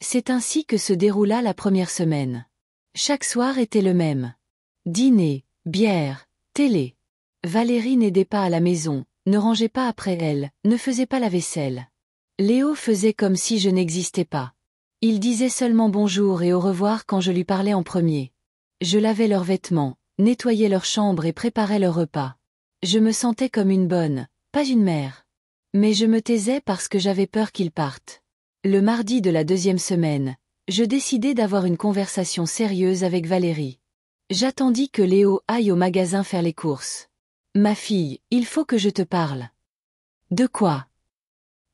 C'est ainsi que se déroula la première semaine. Chaque soir était le même. Dîner, bière, télé. Valérie n'aidait pas à la maison, ne rangeait pas après elle, ne faisait pas la vaisselle. Léo faisait comme si je n'existais pas. Il disait seulement bonjour et au revoir quand je lui parlais en premier. Je lavais leurs vêtements, nettoyais leur chambre et préparais leur repas. Je me sentais comme une bonne, pas une mère. Mais je me taisais parce que j'avais peur qu'ils partent. Le mardi de la 2e semaine, je décidai d'avoir une conversation sérieuse avec Valérie. J'attendis que Léo aille au magasin faire les courses. « Ma fille, il faut que je te parle. »« De quoi ?»«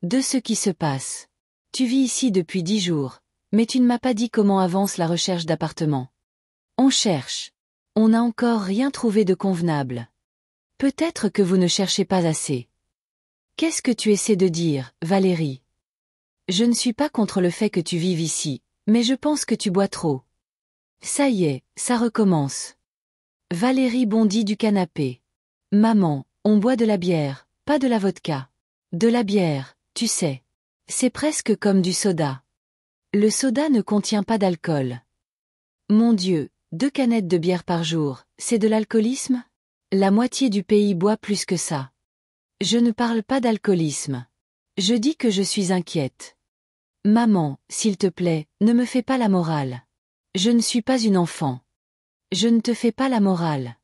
De ce qui se passe. Tu vis ici depuis 10 jours, mais tu ne m'as pas dit comment avance la recherche d'appartement. On cherche. On n'a encore rien trouvé de convenable. Peut-être que vous ne cherchez pas assez. Qu'est-ce que tu essaies de dire, Valérie ? Je ne suis pas contre le fait que tu vives ici, mais je pense que tu bois trop. Ça y est, ça recommence. Valérie bondit du canapé. Maman, on boit de la bière, pas de la vodka. De la bière, tu sais. C'est presque comme du soda. Le soda ne contient pas d'alcool. Mon Dieu, 2 canettes de bière par jour, c'est de l'alcoolisme ? La moitié du pays boit plus que ça. Je ne parle pas d'alcoolisme. Je dis que je suis inquiète. Maman, s'il te plaît, ne me fais pas la morale. Je ne suis pas une enfant. Je ne te fais pas la morale.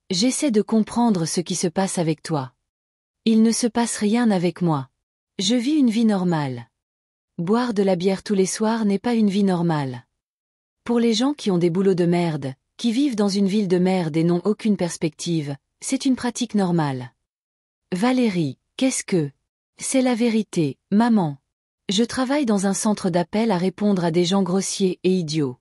J'essaie de comprendre ce qui se passe avec toi. Il ne se passe rien avec moi. Je vis une vie normale. Boire de la bière tous les soirs n'est pas une vie normale. Pour les gens qui ont des boulots de merde, qui vivent dans une ville de merde et n'ont aucune perspective, c'est une pratique normale. Valérie, qu'est-ce que... C'est la vérité, maman. Je travaille dans un centre d'appel à répondre à des gens grossiers et idiots.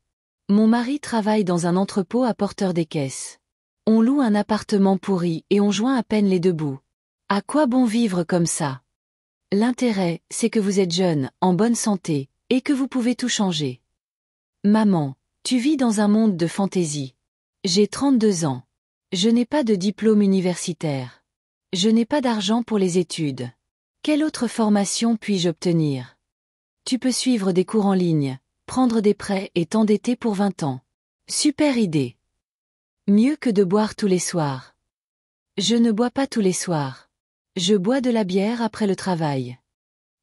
Mon mari travaille dans un entrepôt à Porteur des Caisses. On loue un appartement pourri et on joint à peine les 2 bouts. À quoi bon vivre comme ça? L'intérêt, c'est que vous êtes jeune, en bonne santé, et que vous pouvez tout changer. Maman, tu vis dans un monde de fantaisie. J'ai 32 ans. Je n'ai pas de diplôme universitaire. Je n'ai pas d'argent pour les études. Quelle autre formation puis-je obtenir? Tu peux suivre des cours en ligne, prendre des prêts et t'endetter pour 20 ans. Super idée. Mieux que de boire tous les soirs. Je ne bois pas tous les soirs. Je bois de la bière après le travail.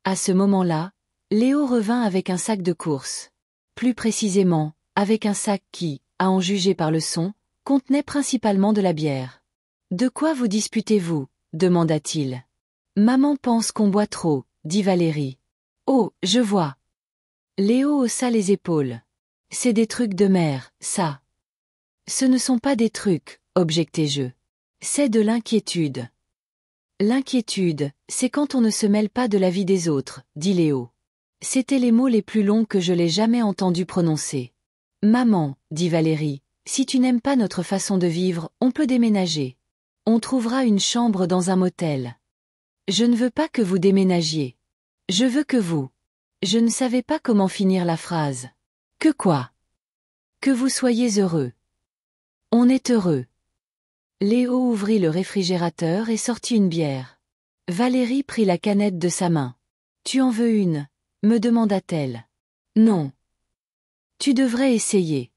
À ce moment-là, Léo revint avec un sac de course. Plus précisément, avec un sac qui, à en juger par le son, contenait principalement de la bière. « De quoi vous disputez-vous » demanda-t-il. « Maman pense qu'on boit trop » dit Valérie. « Oh, je vois. » Léo haussa les épaules. « C'est des trucs de mère, ça. » « Ce ne sont pas des trucs, objectai-je. C'est de l'inquiétude. » « L'inquiétude, c'est quand on ne se mêle pas de la vie des autres, dit Léo. C'étaient les mots les plus longs que je l'ai jamais entendu prononcer. « Maman, dit Valérie, si tu n'aimes pas notre façon de vivre, on peut déménager. On trouvera une chambre dans un motel. Je ne veux pas que vous déménagiez. Je veux que vous. » Je ne savais pas comment finir la phrase. Que quoi? Que vous soyez heureux. On est heureux. Léo ouvrit le réfrigérateur et sortit une bière. Valérie prit la canette de sa main. « Tu en veux une ?» me demanda-t-elle. « Non. Tu devrais essayer.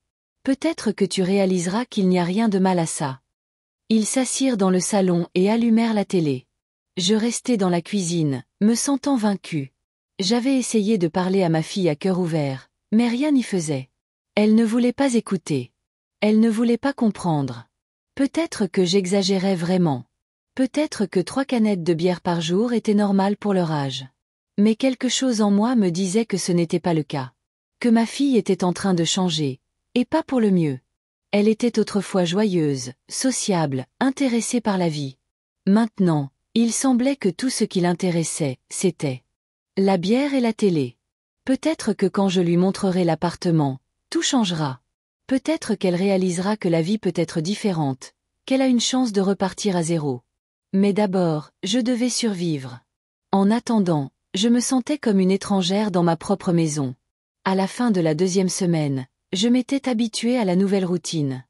Peut-être que tu réaliseras qu'il n'y a rien de mal à ça. » Ils s'assirent dans le salon et allumèrent la télé. Je restai dans la cuisine, me sentant vaincue. J'avais essayé de parler à ma fille à cœur ouvert, mais rien n'y faisait. Elle ne voulait pas écouter. Elle ne voulait pas comprendre. Peut-être que j'exagérais vraiment. Peut-être que 3 canettes de bière par jour étaient normales pour leur âge. Mais quelque chose en moi me disait que ce n'était pas le cas. Que ma fille était en train de changer, et pas pour le mieux. Elle était autrefois joyeuse, sociable, intéressée par la vie. Maintenant, il semblait que tout ce qui l'intéressait, c'était la bière et la télé. Peut-être que quand je lui montrerai l'appartement, tout changera. Peut-être qu'elle réalisera que la vie peut être différente, qu'elle a une chance de repartir à zéro. Mais d'abord, je devais survivre. En attendant, je me sentais comme une étrangère dans ma propre maison. À la fin de la 2e semaine, je m'étais habituée à la nouvelle routine.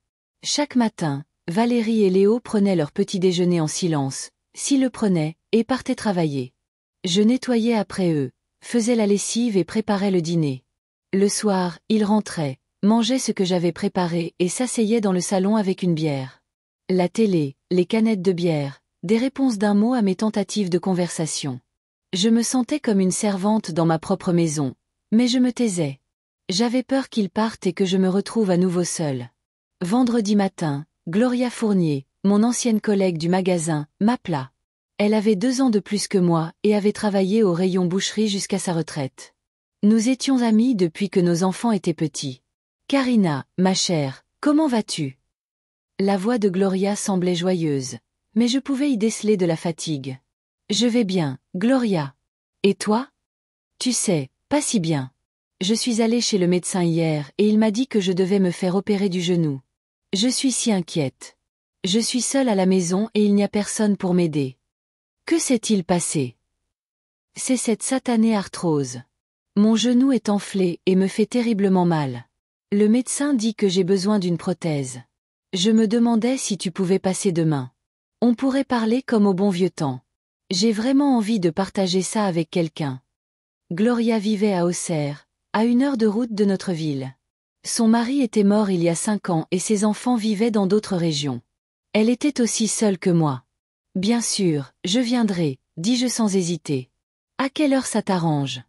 Chaque matin, Valérie et Léo prenaient leur petit déjeuner en silence, s'ils le prenaient, et partaient travailler. Je nettoyais après eux, faisais la lessive et préparais le dîner. Le soir, ils rentraient, mangeaient ce que j'avais préparé et s'asseyaient dans le salon avec une bière. La télé, les canettes de bière, des réponses d'un mot à mes tentatives de conversation. Je me sentais comme une servante dans ma propre maison, mais je me taisais. J'avais peur qu'ils partent et que je me retrouve à nouveau seule. Vendredi matin, Gloria Fournier, mon ancienne collègue du magasin, m'appela. Elle avait 2 ans de plus que moi et avait travaillé au rayon boucherie jusqu'à sa retraite. Nous étions amies depuis que nos enfants étaient petits. « Karina, ma chère, comment vas-tu » La voix de Gloria semblait joyeuse, mais je pouvais y déceler de la fatigue. « Je vais bien, Gloria. Et toi ?»« Tu sais, pas si bien. Je suis allée chez le médecin hier et il m'a dit que je devais me faire opérer du genou. Je suis si inquiète. Je suis seule à la maison et il n'y a personne pour m'aider. Que s'est-il passé ? C'est cette satanée arthrose. Mon genou est enflé et me fait terriblement mal. Le médecin dit que j'ai besoin d'une prothèse. Je me demandais si tu pouvais passer demain. On pourrait parler comme au bon vieux temps. J'ai vraiment envie de partager ça avec quelqu'un. » Gloria vivait à Auxerre, à 1 heure de route de notre ville. Son mari était mort il y a 5 ans et ses enfants vivaient dans d'autres régions. Elle était aussi seule que moi. « Bien sûr, je viendrai, dis-je sans hésiter. À quelle heure ça t'arrange ?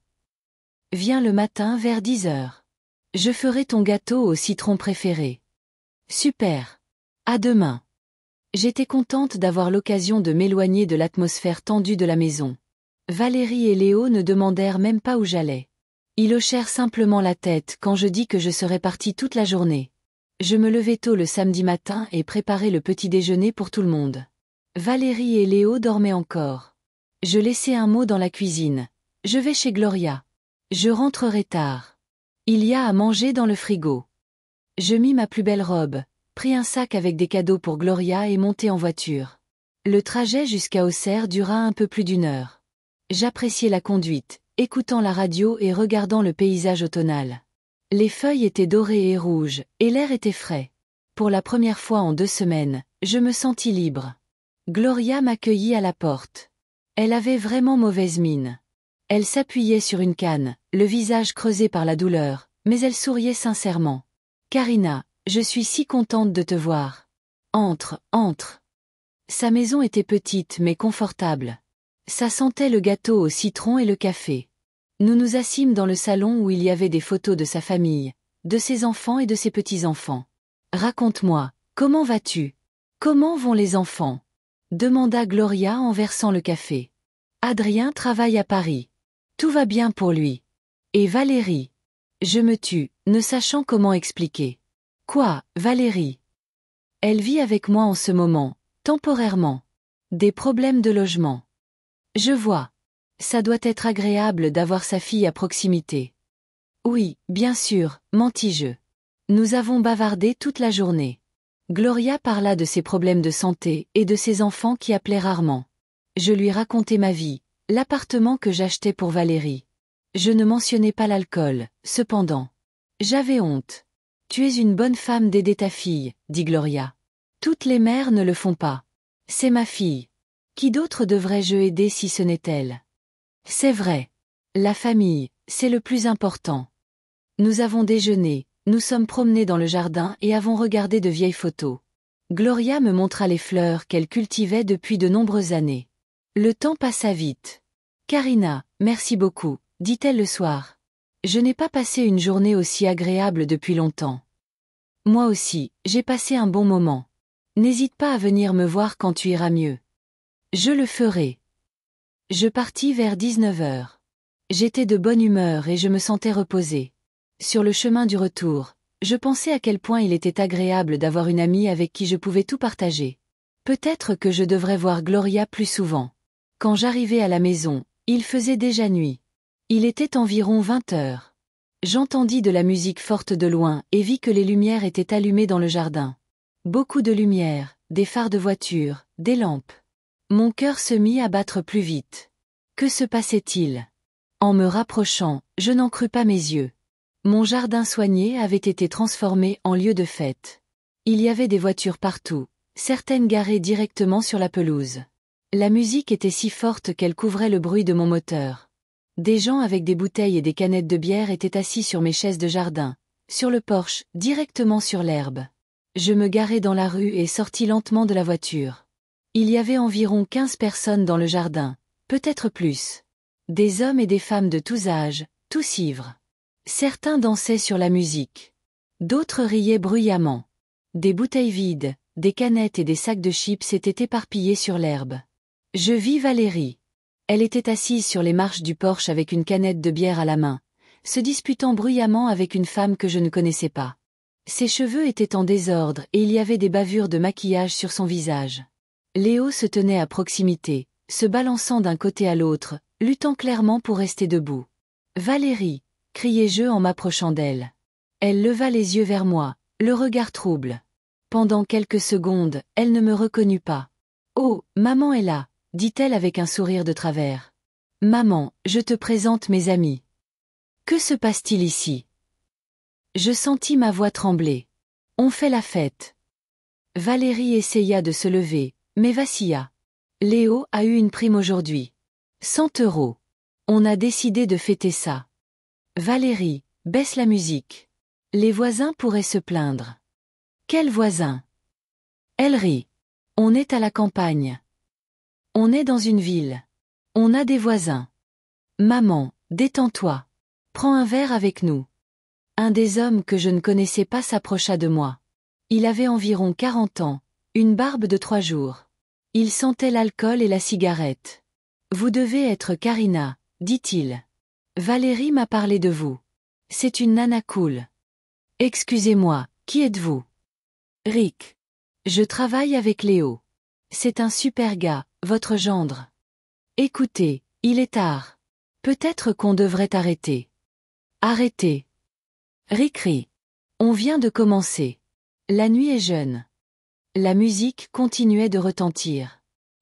Viens le matin vers 10 heures. Je ferai ton gâteau au citron préféré. Super. À demain. » J'étais contente d'avoir l'occasion de m'éloigner de l'atmosphère tendue de la maison. Valérie et Léo ne demandèrent même pas où j'allais. Ils hochèrent simplement la tête quand je dis que je serais partie toute la journée. Je me levai tôt le samedi matin et préparai le petit déjeuner pour tout le monde. Valérie et Léo dormaient encore. Je laissai un mot dans la cuisine. Je vais chez Gloria. Je rentrerai tard. Il y a à manger dans le frigo. Je mis ma plus belle robe, pris un sac avec des cadeaux pour Gloria et montai en voiture. Le trajet jusqu'à Auxerre dura un peu plus d'1 heure. J'appréciais la conduite, écoutant la radio et regardant le paysage automnal. Les feuilles étaient dorées et rouges, et l'air était frais. Pour la première fois en 2 semaines, je me sentis libre. Gloria m'accueillit à la porte. Elle avait vraiment mauvaise mine. Elle s'appuyait sur une canne, le visage creusé par la douleur, mais elle souriait sincèrement. « Karina, je suis si contente de te voir. Entre, entre. » Sa maison était petite mais confortable. Ça sentait le gâteau au citron et le café. Nous nous assîmes dans le salon où il y avait des photos de sa famille, de ses enfants et de ses petits-enfants. « Raconte-moi, comment vas-tu? Comment vont les enfants ?» demanda Gloria en versant le café. « Adrien travaille à Paris. Tout va bien pour lui. Et Valérie? » Je me tue, ne sachant comment expliquer. « Quoi, Valérie? » Elle vit avec moi en ce moment, temporairement. Des problèmes de logement. Je vois. Ça doit être agréable d'avoir sa fille à proximité. Oui, bien sûr, mentis-je. Nous avons bavardé toute la journée. Gloria parla de ses problèmes de santé et de ses enfants qui appelaient rarement. Je lui racontai ma vie, l'appartement que j'achetais pour Valérie. Je ne mentionnais pas l'alcool, cependant. J'avais honte. « Tu es une bonne femme d'aider ta fille, » dit Gloria. « Toutes les mères ne le font pas. C'est ma fille. Qui d'autre devrais-je aider si ce n'est elle? C'est vrai. La famille, c'est le plus important. » Nous avons déjeuné, nous sommes promenés dans le jardin et avons regardé de vieilles photos. Gloria me montra les fleurs qu'elle cultivait depuis de nombreuses années. Le temps passa vite. « Karina, merci beaucoup, » dit-elle le soir. Je n'ai pas passé une journée aussi agréable depuis longtemps. Moi aussi, j'ai passé un bon moment. N'hésite pas à venir me voir quand tu iras mieux. Je le ferai. Je partis vers 19h. J'étais de bonne humeur et je me sentais reposée. Sur le chemin du retour, je pensais à quel point il était agréable d'avoir une amie avec qui je pouvais tout partager. Peut-être que je devrais voir Gloria plus souvent. Quand j'arrivai à la maison, il faisait déjà nuit. Il était environ 20h. J'entendis de la musique forte de loin et vis que les lumières étaient allumées dans le jardin. Beaucoup de lumière, des phares de voiture, des lampes. Mon cœur se mit à battre plus vite. Que se passait-il? En me rapprochant, je n'en crus pas mes yeux. Mon jardin soigné avait été transformé en lieu de fête. Il y avait des voitures partout, certaines garées directement sur la pelouse. La musique était si forte qu'elle couvrait le bruit de mon moteur. Des gens avec des bouteilles et des canettes de bière étaient assis sur mes chaises de jardin, sur le porche, directement sur l'herbe. Je me garai dans la rue et sortis lentement de la voiture. Il y avait environ 15 personnes dans le jardin, peut-être plus. Des hommes et des femmes de tous âges, tous ivres. Certains dansaient sur la musique. D'autres riaient bruyamment. Des bouteilles vides, des canettes et des sacs de chips étaient éparpillés sur l'herbe. Je vis Valérie. Elle était assise sur les marches du porche avec une canette de bière à la main, se disputant bruyamment avec une femme que je ne connaissais pas. Ses cheveux étaient en désordre et il y avait des bavures de maquillage sur son visage. Léo se tenait à proximité, se balançant d'un côté à l'autre, luttant clairement pour rester debout. « Valérie !» criai-je en m'approchant d'elle. Elle leva les yeux vers moi, le regard trouble. Pendant quelques secondes, elle ne me reconnut pas. « Oh, maman est là !» dit-elle avec un sourire de travers. « Maman, je te présente mes amis. » Que se passe-t-il ici? Je sentis ma voix trembler. On fait la fête. Valérie essaya de se lever, mais vacilla. Léo a eu une prime aujourd'hui. 100 €. On a décidé de fêter ça. Valérie, baisse la musique. Les voisins pourraient se plaindre. Quels voisins? Elle rit. On est à la campagne. On est dans une ville. On a des voisins. Maman, détends-toi. Prends un verre avec nous. Un des hommes que je ne connaissais pas s'approcha de moi. Il avait environ 40 ans, une barbe de 3 jours. Il sentait l'alcool et la cigarette. Vous devez être Karina, dit-il. Valérie m'a parlé de vous. C'est une nana cool. Excusez-moi, qui êtes-vous? Rick. Je travaille avec Léo. C'est un super gars, votre gendre. Écoutez, il est tard. Peut-être qu'on devrait arrêter. Arrêter. Rick rit. On vient de commencer. La nuit est jeune. La musique continuait de retentir.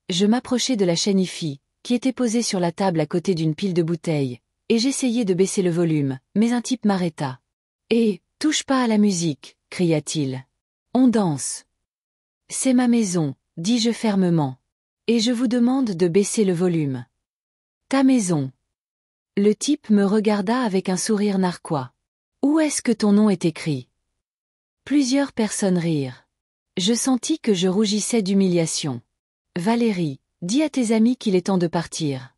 Je m'approchai de la chaîne hi-fi, qui était posée sur la table à côté d'une pile de bouteilles, et j'essayai de baisser le volume, mais un type m'arrêta. « Hé, touche pas à la musique !» cria-t-il. « On danse. » « C'est ma maison, dis-je fermement. Et je vous demande de baisser le volume. »« Ta maison. » Le type me regarda avec un sourire narquois. « Où est-ce que ton nom est écrit ?» Plusieurs personnes rirent. Je sentis que je rougissais d'humiliation. Valérie, dis à tes amis qu'il est temps de partir.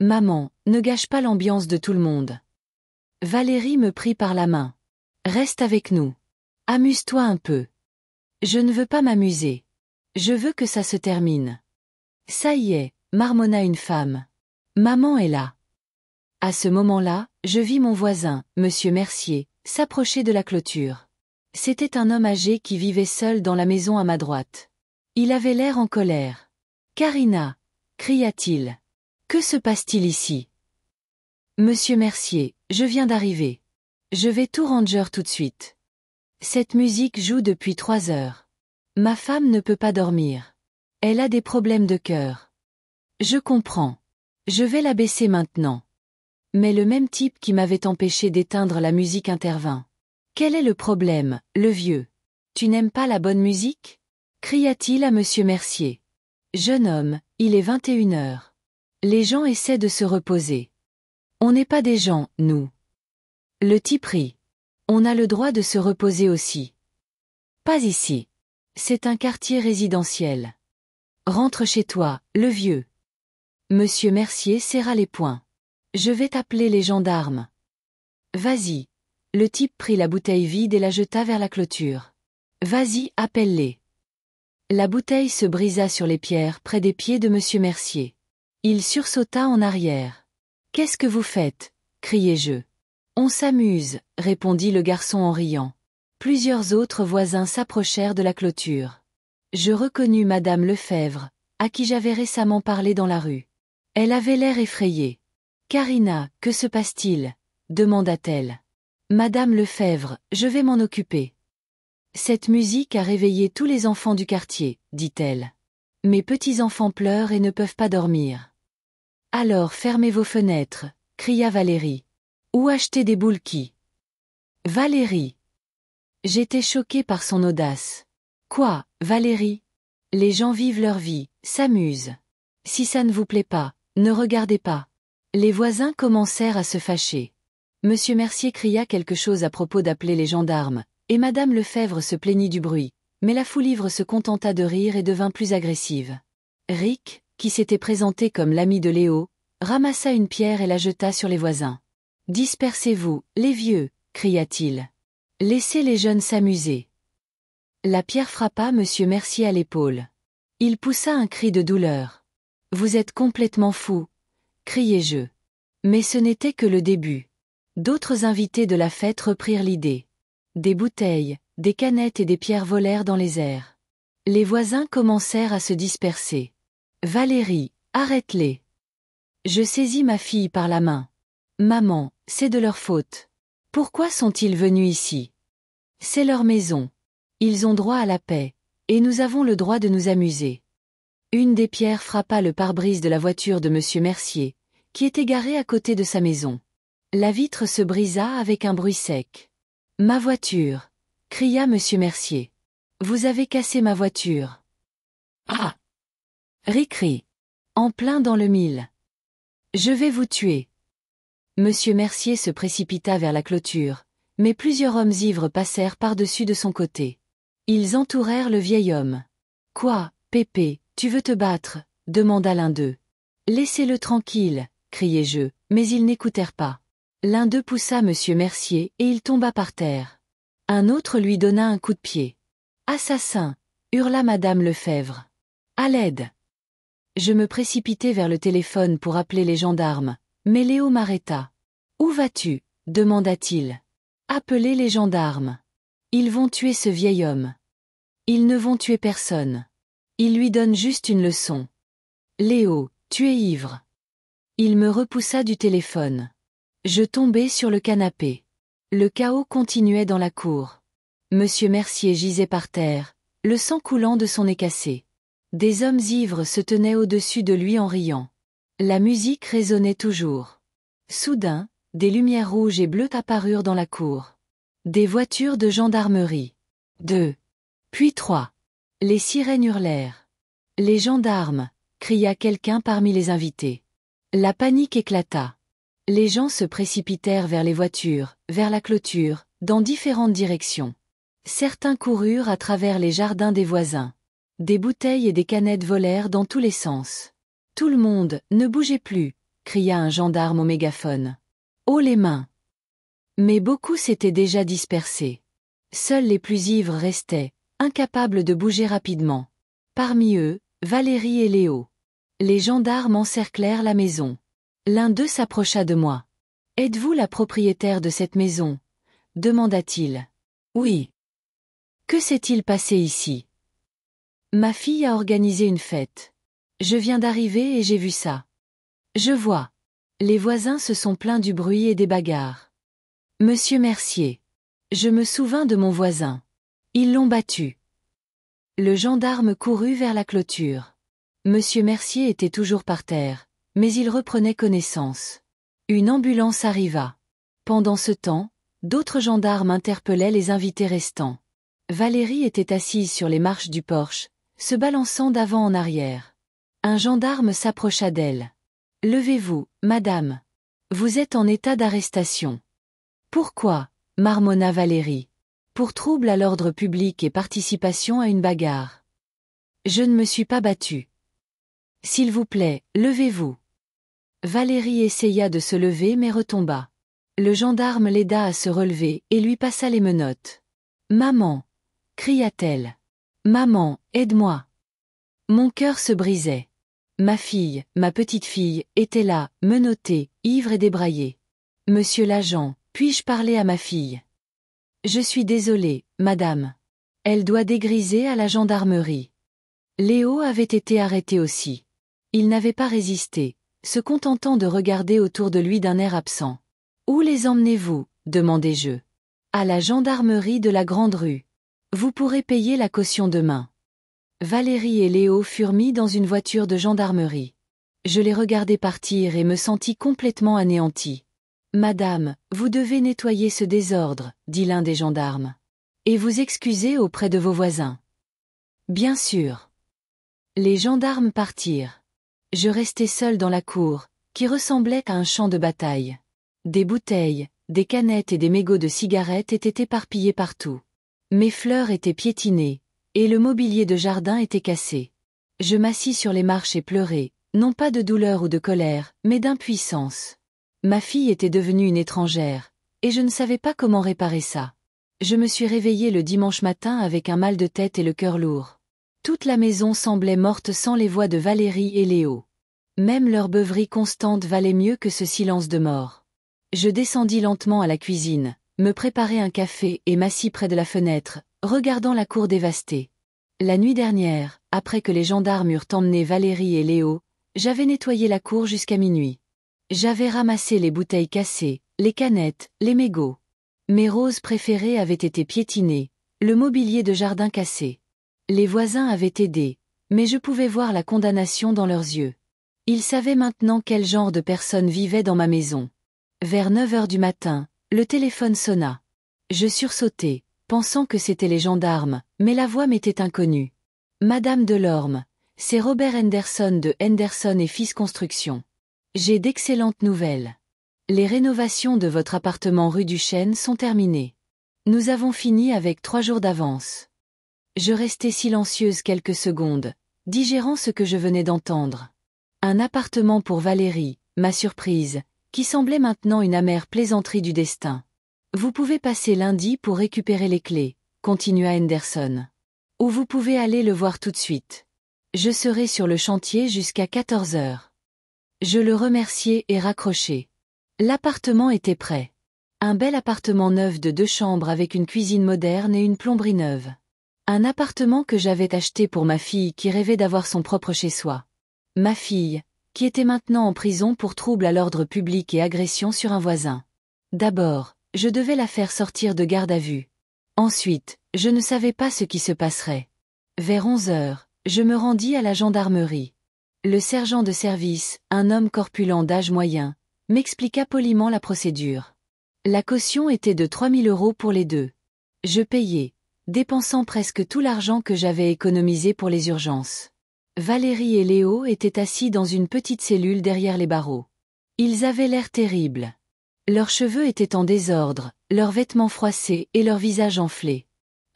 Maman, ne gâche pas l'ambiance de tout le monde. Valérie me prit par la main. Reste avec nous. Amuse-toi un peu. Je ne veux pas m'amuser. Je veux que ça se termine. Ça y est, marmonna une femme. Maman est là. À ce moment-là, je vis mon voisin, monsieur Mercier, s'approcher de la clôture. C'était un homme âgé qui vivait seul dans la maison à ma droite. Il avait l'air en colère. Karina, cria-t-il. Que se passe-t-il ici? Monsieur Mercier, je viens d'arriver. Je vais tout ranger tout de suite. Cette musique joue depuis 3 heures. Ma femme ne peut pas dormir. Elle a des problèmes de cœur. Je comprends. Je vais la baisser maintenant. Mais le même type qui m'avait empêché d'éteindre la musique intervint. Quel est le problème, le vieux? Tu n'aimes pas la bonne musique? Cria-t-il à monsieur Mercier. Jeune homme, il est 21 heures. Les gens essaient de se reposer. On n'est pas des gens, nous. Le type rit. On a le droit de se reposer aussi. Pas ici. C'est un quartier résidentiel. Rentre chez toi, le vieux. Monsieur Mercier serra les poings. Je vais t'appeler les gendarmes. Vas-y. Le type prit la bouteille vide et la jeta vers la clôture. Vas-y, appelle-les. La bouteille se brisa sur les pierres près des pieds de monsieur Mercier. Il sursauta en arrière. Qu'est-ce que vous faites? Criai-je. On s'amuse, répondit le garçon en riant. Plusieurs autres voisins s'approchèrent de la clôture. Je reconnus madame Lefebvre, à qui j'avais récemment parlé dans la rue. Elle avait l'air effrayée. Karina, que se passe-t-il? Demanda-t-elle. Madame Lefebvre, je vais m'en occuper. Cette musique a réveillé tous les enfants du quartier, dit-elle. Mes petits-enfants pleurent et ne peuvent pas dormir. Alors fermez vos fenêtres, cria Valérie. Ou achetez des boules qui. Valérie. J'étais choquée par son audace. Quoi, Valérie? Les gens vivent leur vie, s'amusent. Si ça ne vous plaît pas, ne regardez pas. Les voisins commencèrent à se fâcher. Monsieur Mercier cria quelque chose à propos d'appeler les gendarmes, et madame Lefebvre se plaignit du bruit, mais la foule ivre se contenta de rire et devint plus agressive. Rick, qui s'était présenté comme l'ami de Léo, ramassa une pierre et la jeta sur les voisins. Dispersez-vous, les vieux, cria-t-il. Laissez les jeunes s'amuser. La pierre frappa monsieur Mercier à l'épaule. Il poussa un cri de douleur. Vous êtes complètement fou, criai-je. Mais ce n'était que le début. D'autres invités de la fête reprirent l'idée. Des bouteilles, des canettes et des pierres volèrent dans les airs. Les voisins commencèrent à se disperser. Valérie, arrête-les. Je saisis ma fille par la main. Maman, c'est de leur faute. Pourquoi sont-ils venus ici? C'est leur maison. Ils ont droit à la paix, et nous avons le droit de nous amuser. Une des pierres frappa le pare-brise de la voiture de monsieur Mercier, qui était garée à côté de sa maison. La vitre se brisa avec un bruit sec. Ma voiture, cria monsieur Mercier. Vous avez cassé ma voiture. Ah! Ric-ri. En plein dans le mille. Je vais vous tuer. Monsieur Mercier se précipita vers la clôture, mais plusieurs hommes ivres passèrent par-dessus de son côté. Ils entourèrent le vieil homme. Quoi, Pépé, tu veux te battre? Demanda l'un d'eux. Laissez-le tranquille, criai-je, mais ils n'écoutèrent pas. L'un d'eux poussa monsieur Mercier et il tomba par terre. Un autre lui donna un coup de pied. Assassin! Hurla madame Lefebvre. À l'aide! Je me précipitai vers le téléphone pour appeler les gendarmes, mais Léo m'arrêta. Où vas-tu? Demanda-t-il. Appelez les gendarmes. Ils vont tuer ce vieil homme. Ils ne vont tuer personne. Ils lui donnent juste une leçon. Léo, tu es ivre. Il me repoussa du téléphone. Je tombai sur le canapé. Le chaos continuait dans la cour. Monsieur Mercier gisait par terre, le sang coulant de son nez cassé. Des hommes ivres se tenaient au-dessus de lui en riant. La musique résonnait toujours. Soudain, des lumières rouges et bleues apparurent dans la cour. Des voitures de gendarmerie. 2. Puis 3. Les sirènes hurlèrent. Les gendarmes, cria quelqu'un parmi les invités. La panique éclata. Les gens se précipitèrent vers les voitures, vers la clôture, dans différentes directions. Certains coururent à travers les jardins des voisins. Des bouteilles et des canettes volèrent dans tous les sens. Tout le monde, ne bougez plus, cria un gendarme au mégaphone. Haut les mains. Mais beaucoup s'étaient déjà dispersés. Seuls les plus ivres restaient, incapables de bouger rapidement. Parmi eux, Valérie et Léo. Les gendarmes encerclèrent la maison. L'un d'eux s'approcha de moi. « Êtes-vous la propriétaire de cette maison ?» demanda-t-il. « Oui. »« Que s'est-il passé ici ?» ?»« Ma fille a organisé une fête. Je viens d'arriver et j'ai vu ça. »« Je vois. Les voisins se sont plaints du bruit et des bagarres. »« Monsieur Mercier. Je me souvins de mon voisin. Ils l'ont battu. » Le gendarme courut vers la clôture. Monsieur Mercier était toujours par terre, mais il reprenait connaissance. Une ambulance arriva. Pendant ce temps, d'autres gendarmes interpellaient les invités restants. Valérie était assise sur les marches du porche, se balançant d'avant en arrière. Un gendarme s'approcha d'elle. « Levez-vous, madame. Vous êtes en état d'arrestation. »« Pourquoi ?» marmonna Valérie. « Pour trouble à l'ordre public et participation à une bagarre. »« Je ne me suis pas battue. »« S'il vous plaît, levez-vous. » Valérie essaya de se lever mais retomba. Le gendarme l'aida à se relever et lui passa les menottes. « Maman !» cria-t-elle. « Maman, aide-moi !» Mon cœur se brisait. Ma fille, ma petite fille, était là, menottée, ivre et débraillée. « Monsieur l'agent, puis-je parler à ma fille ? » « Je suis désolée, madame. Elle doit dégriser à la gendarmerie. » Léo avait été arrêté aussi. Il n'avait pas résisté, se contentant de regarder autour de lui d'un air absent. « Où les emmenez-vous » demandai-je. « À la gendarmerie de la Grande Rue. Vous pourrez payer la caution demain. » Valérie et Léo furent mis dans une voiture de gendarmerie. Je les regardai partir et me sentis complètement anéanti. « Madame, vous devez nettoyer ce désordre, » dit l'un des gendarmes. « Et vous excuser auprès de vos voisins. » « Bien sûr. » Les gendarmes partirent. Je restai seul dans la cour, qui ressemblait à un champ de bataille. Des bouteilles, des canettes et des mégots de cigarettes étaient éparpillés partout. Mes fleurs étaient piétinées, et le mobilier de jardin était cassé. Je m'assis sur les marches et pleurai, non pas de douleur ou de colère, mais d'impuissance. Ma fille était devenue une étrangère, et je ne savais pas comment réparer ça. Je me suis réveillée le dimanche matin avec un mal de tête et le cœur lourd. Toute la maison semblait morte sans les voix de Valérie et Léo. Même leur beuverie constante valait mieux que ce silence de mort. Je descendis lentement à la cuisine, me préparai un café et m'assis près de la fenêtre, regardant la cour dévastée. La nuit dernière, après que les gendarmes eurent emmené Valérie et Léo, j'avais nettoyé la cour jusqu'à minuit. J'avais ramassé les bouteilles cassées, les canettes, les mégots. Mes roses préférées avaient été piétinées, le mobilier de jardin cassé. Les voisins avaient aidé, mais je pouvais voir la condamnation dans leurs yeux. Ils savaient maintenant quel genre de personne vivait dans ma maison. Vers 9 heures du matin, le téléphone sonna. Je sursautai, pensant que c'étaient les gendarmes, mais la voix m'était inconnue. « Madame Delorme, c'est Robert Henderson de Henderson et Fils Construction. J'ai d'excellentes nouvelles. Les rénovations de votre appartement rue du Chêne sont terminées. Nous avons fini avec 3 jours d'avance. » Je restai silencieuse quelques secondes, digérant ce que je venais d'entendre. Un appartement pour Valérie, ma surprise, qui semblait maintenant une amère plaisanterie du destin. « Vous pouvez passer lundi pour récupérer les clés, » continua Henderson. « Ou vous pouvez aller le voir tout de suite. Je serai sur le chantier jusqu'à 14 heures. » Je le remerciai et raccrochai. L'appartement était prêt. Un bel appartement neuf de 2 chambres avec une cuisine moderne et une plomberie neuve. Un appartement que j'avais acheté pour ma fille qui rêvait d'avoir son propre chez-soi. Ma fille, qui était maintenant en prison pour trouble à l'ordre public et agression sur un voisin. D'abord, je devais la faire sortir de garde à vue. Ensuite, je ne savais pas ce qui se passerait. Vers 11 heures, je me rendis à la gendarmerie. Le sergent de service, un homme corpulent d'âge moyen, m'expliqua poliment la procédure. La caution était de 3 000 € pour les deux. Je payai, dépensant presque tout l'argent que j'avais économisé pour les urgences. Valérie et Léo étaient assis dans une petite cellule derrière les barreaux. Ils avaient l'air terribles. Leurs cheveux étaient en désordre, leurs vêtements froissés et leurs visages enflés.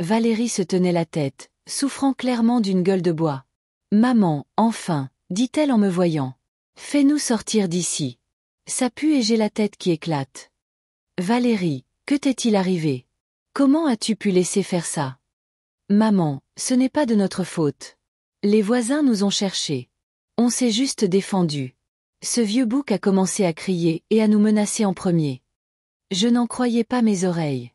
Valérie se tenait la tête, souffrant clairement d'une gueule de bois. Maman, enfin, dit-elle en me voyant. Fais-nous sortir d'ici. Ça pue et j'ai la tête qui éclate. Valérie, que t'est-il arrivé? Comment as-tu pu laisser faire ça? Maman, ce n'est pas de notre faute. Les voisins nous ont cherchés. On s'est juste défendu. Ce vieux bouc a commencé à crier et à nous menacer en premier. Je n'en croyais pas mes oreilles.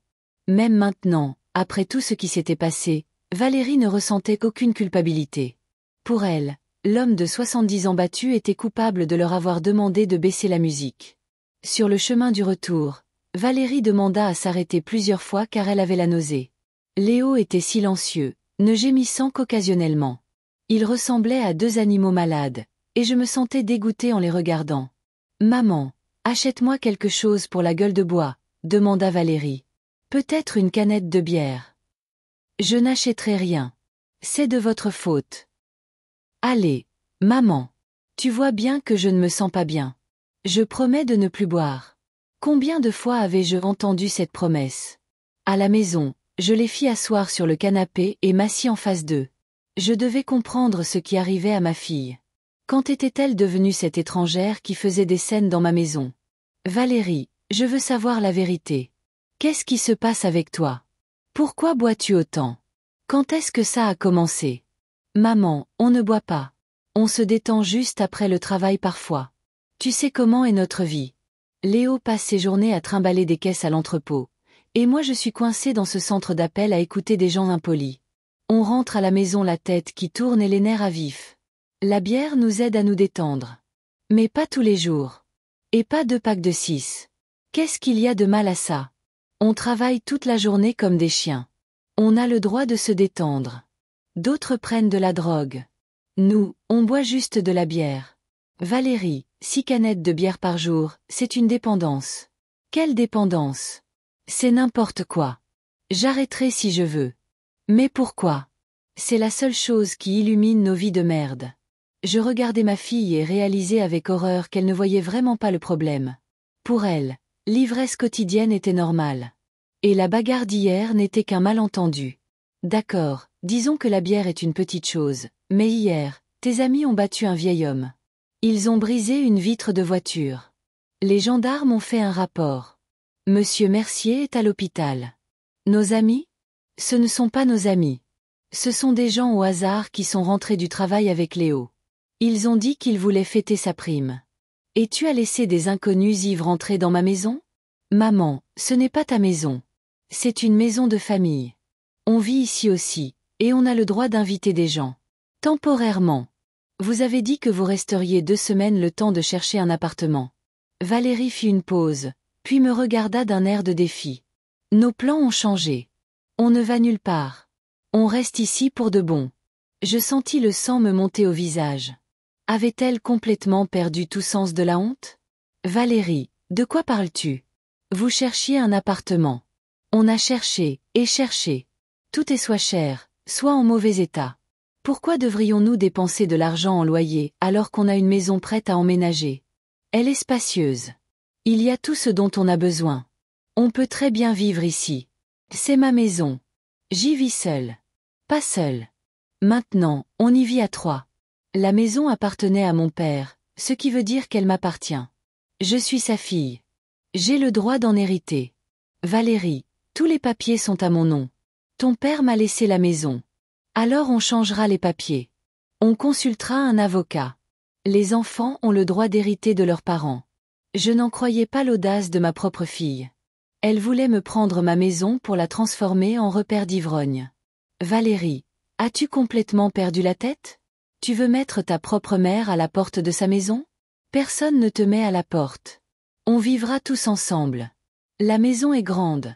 Même maintenant, après tout ce qui s'était passé, Valérie ne ressentait aucune culpabilité. Pour elle, l'homme de 70 ans battu était coupable de leur avoir demandé de baisser la musique. Sur le chemin du retour, Valérie demanda à s'arrêter plusieurs fois car elle avait la nausée. Léo était silencieux, ne gémissant qu'occasionnellement. Il ressemblait à deux animaux malades, et je me sentais dégoûtée en les regardant. « Maman, achète-moi quelque chose pour la gueule de bois », demanda Valérie. « Peut-être une canette de bière. »« Je n'achèterai rien. C'est de votre faute. »« Allez, maman. Tu vois bien que je ne me sens pas bien. Je promets de ne plus boire. » Combien de fois avais-je entendu cette promesse? À la maison, je les fis asseoir sur le canapé et m'assis en face d'eux. Je devais comprendre ce qui arrivait à ma fille. Quand était-elle devenue cette étrangère qui faisait des scènes dans ma maison? Valérie, je veux savoir la vérité. Qu'est-ce qui se passe avec toi? Pourquoi bois-tu autant? Quand est-ce que ça a commencé? Maman, on ne boit pas. On se détend juste après le travail parfois. Tu sais comment est notre vie. Léo passe ses journées à trimballer des caisses à l'entrepôt. Et moi je suis coincée dans ce centre d'appel à écouter des gens impolis. On rentre à la maison la tête qui tourne et les nerfs à vif. La bière nous aide à nous détendre. Mais pas tous les jours. Et pas 2 packs de 6. Qu'est-ce qu'il y a de mal à ça? On travaille toute la journée comme des chiens. On a le droit de se détendre. D'autres prennent de la drogue. Nous, on boit juste de la bière. Valérie, 6 canettes de bière par jour, c'est une dépendance. Quelle dépendance? C'est n'importe quoi. J'arrêterai si je veux. Mais pourquoi? C'est la seule chose qui illumine nos vies de merde. Je regardais ma fille et réalisais avec horreur qu'elle ne voyait vraiment pas le problème. Pour elle, l'ivresse quotidienne était normale. Et la bagarre d'hier n'était qu'un malentendu. D'accord, disons que la bière est une petite chose, mais hier, tes amis ont battu un vieil homme. Ils ont brisé une vitre de voiture. Les gendarmes ont fait un rapport. Monsieur Mercier est à l'hôpital. Nos amis? Ce ne sont pas nos amis. Ce sont des gens au hasard qui sont rentrés du travail avec Léo. Ils ont dit qu'ils voulaient fêter sa prime. Et tu as laissé des inconnus ivres entrer dans ma maison? Maman, ce n'est pas ta maison. C'est une maison de famille. On vit ici aussi, et on a le droit d'inviter des gens. Temporairement. Vous avez dit que vous resteriez 2 semaines le temps de chercher un appartement. Valérie fit une pause, puis me regarda d'un air de défi. Nos plans ont changé. On ne va nulle part. On reste ici pour de bon. Je sentis le sang me monter au visage. Avait-elle complètement perdu tout sens de la honte? Valérie, de quoi parles-tu? Vous cherchiez un appartement. On a cherché, et cherché. Tout est soit cher, soit en mauvais état. Pourquoi devrions-nous dépenser de l'argent en loyer alors qu'on a une maison prête à emménager? Elle est spacieuse. Il y a tout ce dont on a besoin. On peut très bien vivre ici. C'est ma maison. J'y vis seule. Pas seule. Maintenant, on y vit à 3. La maison appartenait à mon père, ce qui veut dire qu'elle m'appartient. Je suis sa fille. J'ai le droit d'en hériter. Valérie, tous les papiers sont à mon nom. Ton père m'a laissé la maison. Alors on changera les papiers. On consultera un avocat. Les enfants ont le droit d'hériter de leurs parents. Je n'en croyais pas l'audace de ma propre fille. Elle voulait me prendre ma maison pour la transformer en repère d'ivrogne. Valérie, as-tu complètement perdu la tête? Tu veux mettre ta propre mère à la porte de sa maison? Personne ne te met à la porte. On vivra tous ensemble. La maison est grande.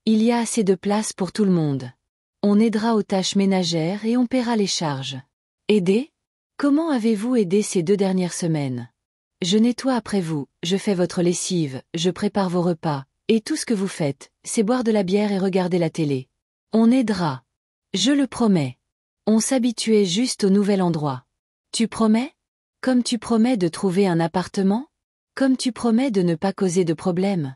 Il y a assez de place pour tout le monde. On aidera aux tâches ménagères et on paiera les charges. Aider? Comment avez-vous aidé ces 2 dernières semaines? Je nettoie après vous, je fais votre lessive, je prépare vos repas, et tout ce que vous faites, c'est boire de la bière et regarder la télé. On aidera. Je le promets. On s'habituait juste au nouvel endroit. Tu promets? Comme tu promets de trouver un appartement? Comme tu promets de ne pas causer de problème?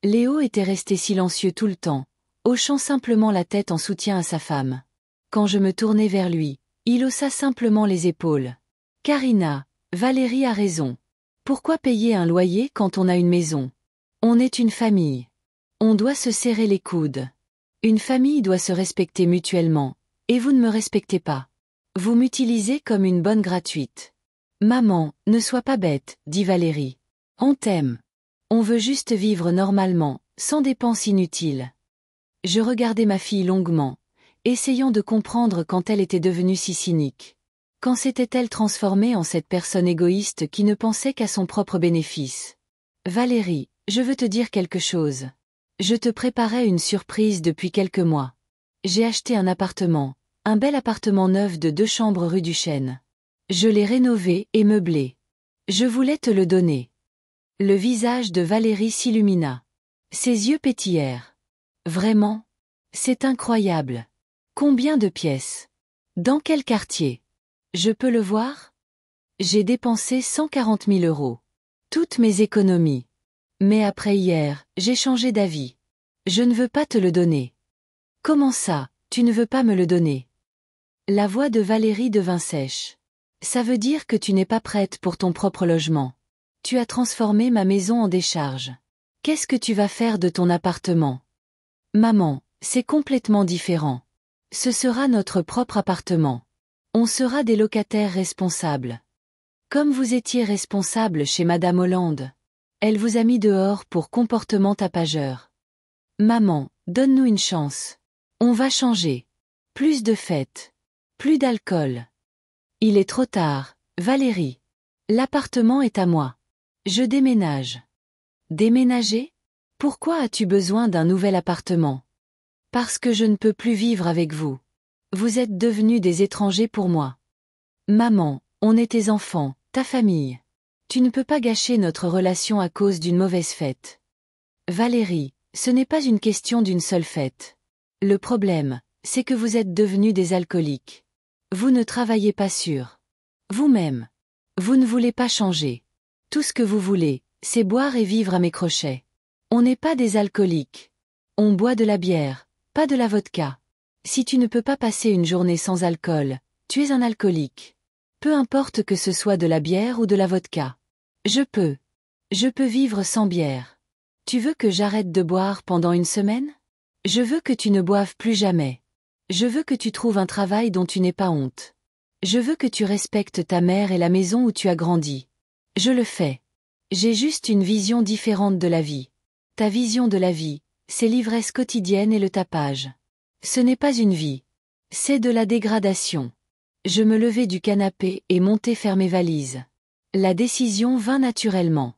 Léo était resté silencieux tout le temps, hochant simplement la tête en soutien à sa femme. Quand je me tournai vers lui, il haussa simplement les épaules. Karina, Valérie a raison. Pourquoi payer un loyer quand on a une maison? On est une famille. On doit se serrer les coudes. Une famille doit se respecter mutuellement, et vous ne me respectez pas. Vous m'utilisez comme une bonne gratuite. Maman, ne sois pas bête, dit Valérie. On t'aime. On veut juste vivre normalement, sans dépenses inutiles. Je regardais ma fille longuement, essayant de comprendre quand elle était devenue si cynique. Quand s'était-elle transformée en cette personne égoïste qui ne pensait qu'à son propre bénéfice? Valérie, je veux te dire quelque chose. Je te préparais une surprise depuis quelques mois. J'ai acheté un appartement, un bel appartement neuf de 2 chambres rue du Chêne. Je l'ai rénové et meublé. Je voulais te le donner. Le visage de Valérie s'illumina. Ses yeux pétillèrent. Vraiment? C'est incroyable. Combien de pièces? Dans quel quartier? Je peux le voir? J'ai dépensé 140 000 euros. Toutes mes économies. Mais après hier, j'ai changé d'avis. Je ne veux pas te le donner. Comment ça, tu ne veux pas me le donner? La voix de Valérie devint sèche. Ça veut dire que tu n'es pas prête pour ton propre logement. Tu as transformé ma maison en décharge. Qu'est-ce que tu vas faire de ton appartement? Maman, c'est complètement différent. Ce sera notre propre appartement. On sera des locataires responsables. Comme vous étiez responsable chez Madame Hollande. Elle vous a mis dehors pour comportement tapageur. Maman, donne-nous une chance. On va changer. Plus de fêtes. Plus d'alcool. Il est trop tard, Valérie. L'appartement est à moi. Je déménage. Déménager? Pourquoi as-tu besoin d'un nouvel appartement? Parce que je ne peux plus vivre avec vous. Vous êtes devenus des étrangers pour moi. Maman, on est tes enfants, ta famille. Tu ne peux pas gâcher notre relation à cause d'une mauvaise fête. Valérie, ce n'est pas une question d'une seule fête. Le problème, c'est que vous êtes devenus des alcooliques. Vous ne travaillez pas sur vous-même. Vous ne voulez pas changer. Tout ce que vous voulez, c'est boire et vivre à mes crochets. On n'est pas des alcooliques. On boit de la bière, pas de la vodka. Si tu ne peux pas passer une journée sans alcool, tu es un alcoolique. Peu importe que ce soit de la bière ou de la vodka. Je peux. Je peux vivre sans bière. Tu veux que j'arrête de boire pendant une semaine? Je veux que tu ne boives plus jamais. Je veux que tu trouves un travail dont tu n'aies pas honte. Je veux que tu respectes ta mère et la maison où tu as grandi. Je le fais. J'ai juste une vision différente de la vie. Ta vision de la vie, c'est l'ivresse quotidienne et le tapage. Ce n'est pas une vie. C'est de la dégradation. Je me levai du canapé et montai faire mes valises. La décision vint naturellement.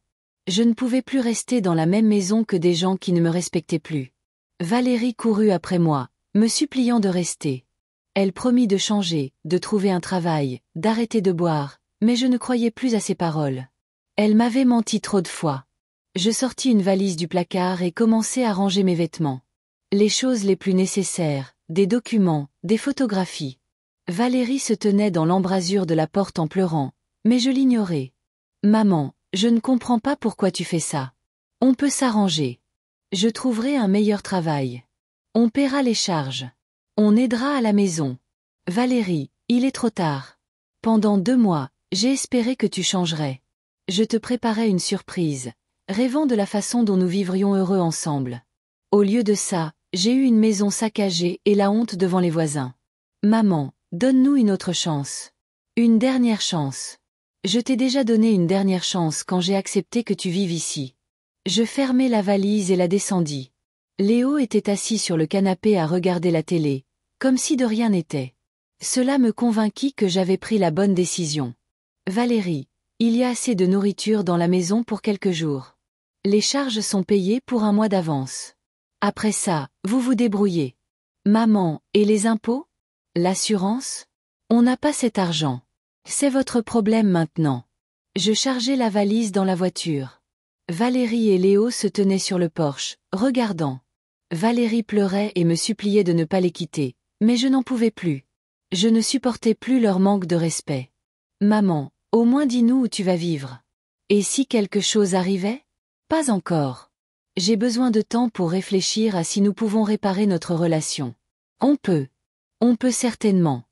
Je ne pouvais plus rester dans la même maison que des gens qui ne me respectaient plus. Valérie courut après moi, me suppliant de rester. Elle promit de changer, de trouver un travail, d'arrêter de boire, mais je ne croyais plus à ses paroles. Elle m'avait menti trop de fois. Je sortis une valise du placard et commençai à ranger mes vêtements. Les choses les plus nécessaires, des documents, des photographies. Valérie se tenait dans l'embrasure de la porte en pleurant, mais je l'ignorais. Maman, je ne comprends pas pourquoi tu fais ça. On peut s'arranger. Je trouverai un meilleur travail. On paiera les charges. On aidera à la maison. Valérie, il est trop tard. Pendant 2 mois, j'ai espéré que tu changerais. Je te préparais une surprise, rêvant de la façon dont nous vivrions heureux ensemble. Au lieu de ça, j'ai eu une maison saccagée et la honte devant les voisins. Maman, donne-nous une autre chance. Une dernière chance. Je t'ai déjà donné une dernière chance quand j'ai accepté que tu vives ici. Je fermai la valise et la descendis. Léo était assis sur le canapé à regarder la télé, comme si de rien n'était. Cela me convainquit que j'avais pris la bonne décision. Valérie, il y a assez de nourriture dans la maison pour quelques jours. Les charges sont payées pour 1 mois d'avance. Après ça, vous vous débrouillez. Maman, et les impôts? L'assurance? On n'a pas cet argent. C'est votre problème maintenant. Je chargeai la valise dans la voiture. Valérie et Léo se tenaient sur le porche, regardant. Valérie pleurait et me suppliait de ne pas les quitter, mais je n'en pouvais plus. Je ne supportais plus leur manque de respect. Maman, au moins dis-nous où tu vas vivre. Et si quelque chose arrivait? Pas encore. J'ai besoin de temps pour réfléchir à si nous pouvons réparer notre relation. On peut. On peut certainement.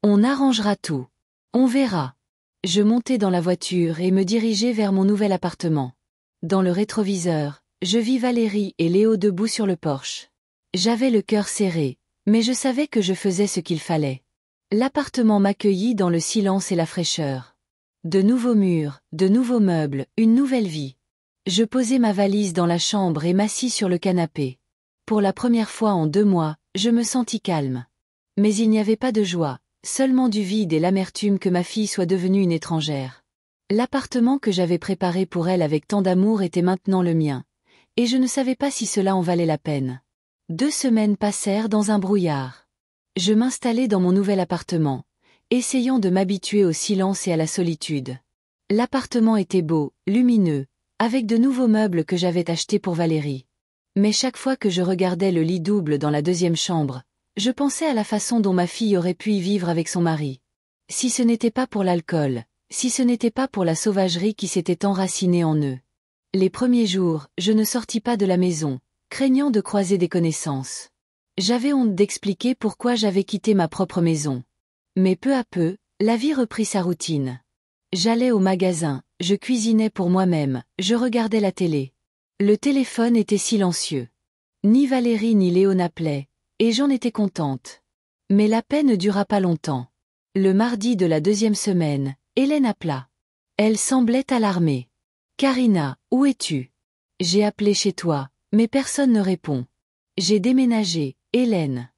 On arrangera tout. On verra. Je montai dans la voiture et me dirigeai vers mon nouvel appartement. Dans le rétroviseur, je vis Valérie et Léo debout sur le porche. J'avais le cœur serré, mais je savais que je faisais ce qu'il fallait. L'appartement m'accueillit dans le silence et la fraîcheur. De nouveaux murs, de nouveaux meubles, une nouvelle vie. Je posai ma valise dans la chambre et m'assis sur le canapé. Pour la première fois en 2 mois, je me sentis calme. Mais il n'y avait pas de joie, seulement du vide et l'amertume que ma fille soit devenue une étrangère. L'appartement que j'avais préparé pour elle avec tant d'amour était maintenant le mien, et je ne savais pas si cela en valait la peine. 2 semaines passèrent dans un brouillard. Je m'installai dans mon nouvel appartement, essayant de m'habituer au silence et à la solitude. L'appartement était beau, lumineux, avec de nouveaux meubles que j'avais achetés pour Valérie. Mais chaque fois que je regardais le lit double dans la 2e chambre, je pensais à la façon dont ma fille aurait pu y vivre avec son mari. Si ce n'était pas pour l'alcool, si ce n'était pas pour la sauvagerie qui s'était enracinée en eux. Les premiers jours, je ne sortis pas de la maison, craignant de croiser des connaissances. J'avais honte d'expliquer pourquoi j'avais quitté ma propre maison. Mais peu à peu, la vie reprit sa routine. J'allais au magasin, je cuisinais pour moi-même, je regardais la télé. Le téléphone était silencieux. Ni Valérie ni Léo n'appelaient, et j'en étais contente. Mais la paix ne dura pas longtemps. Le mardi de la 2e semaine, Hélène appela. Elle semblait alarmée. « Karina, où es-tu ? J'ai appelé chez toi, mais personne ne répond. J'ai déménagé, Hélène.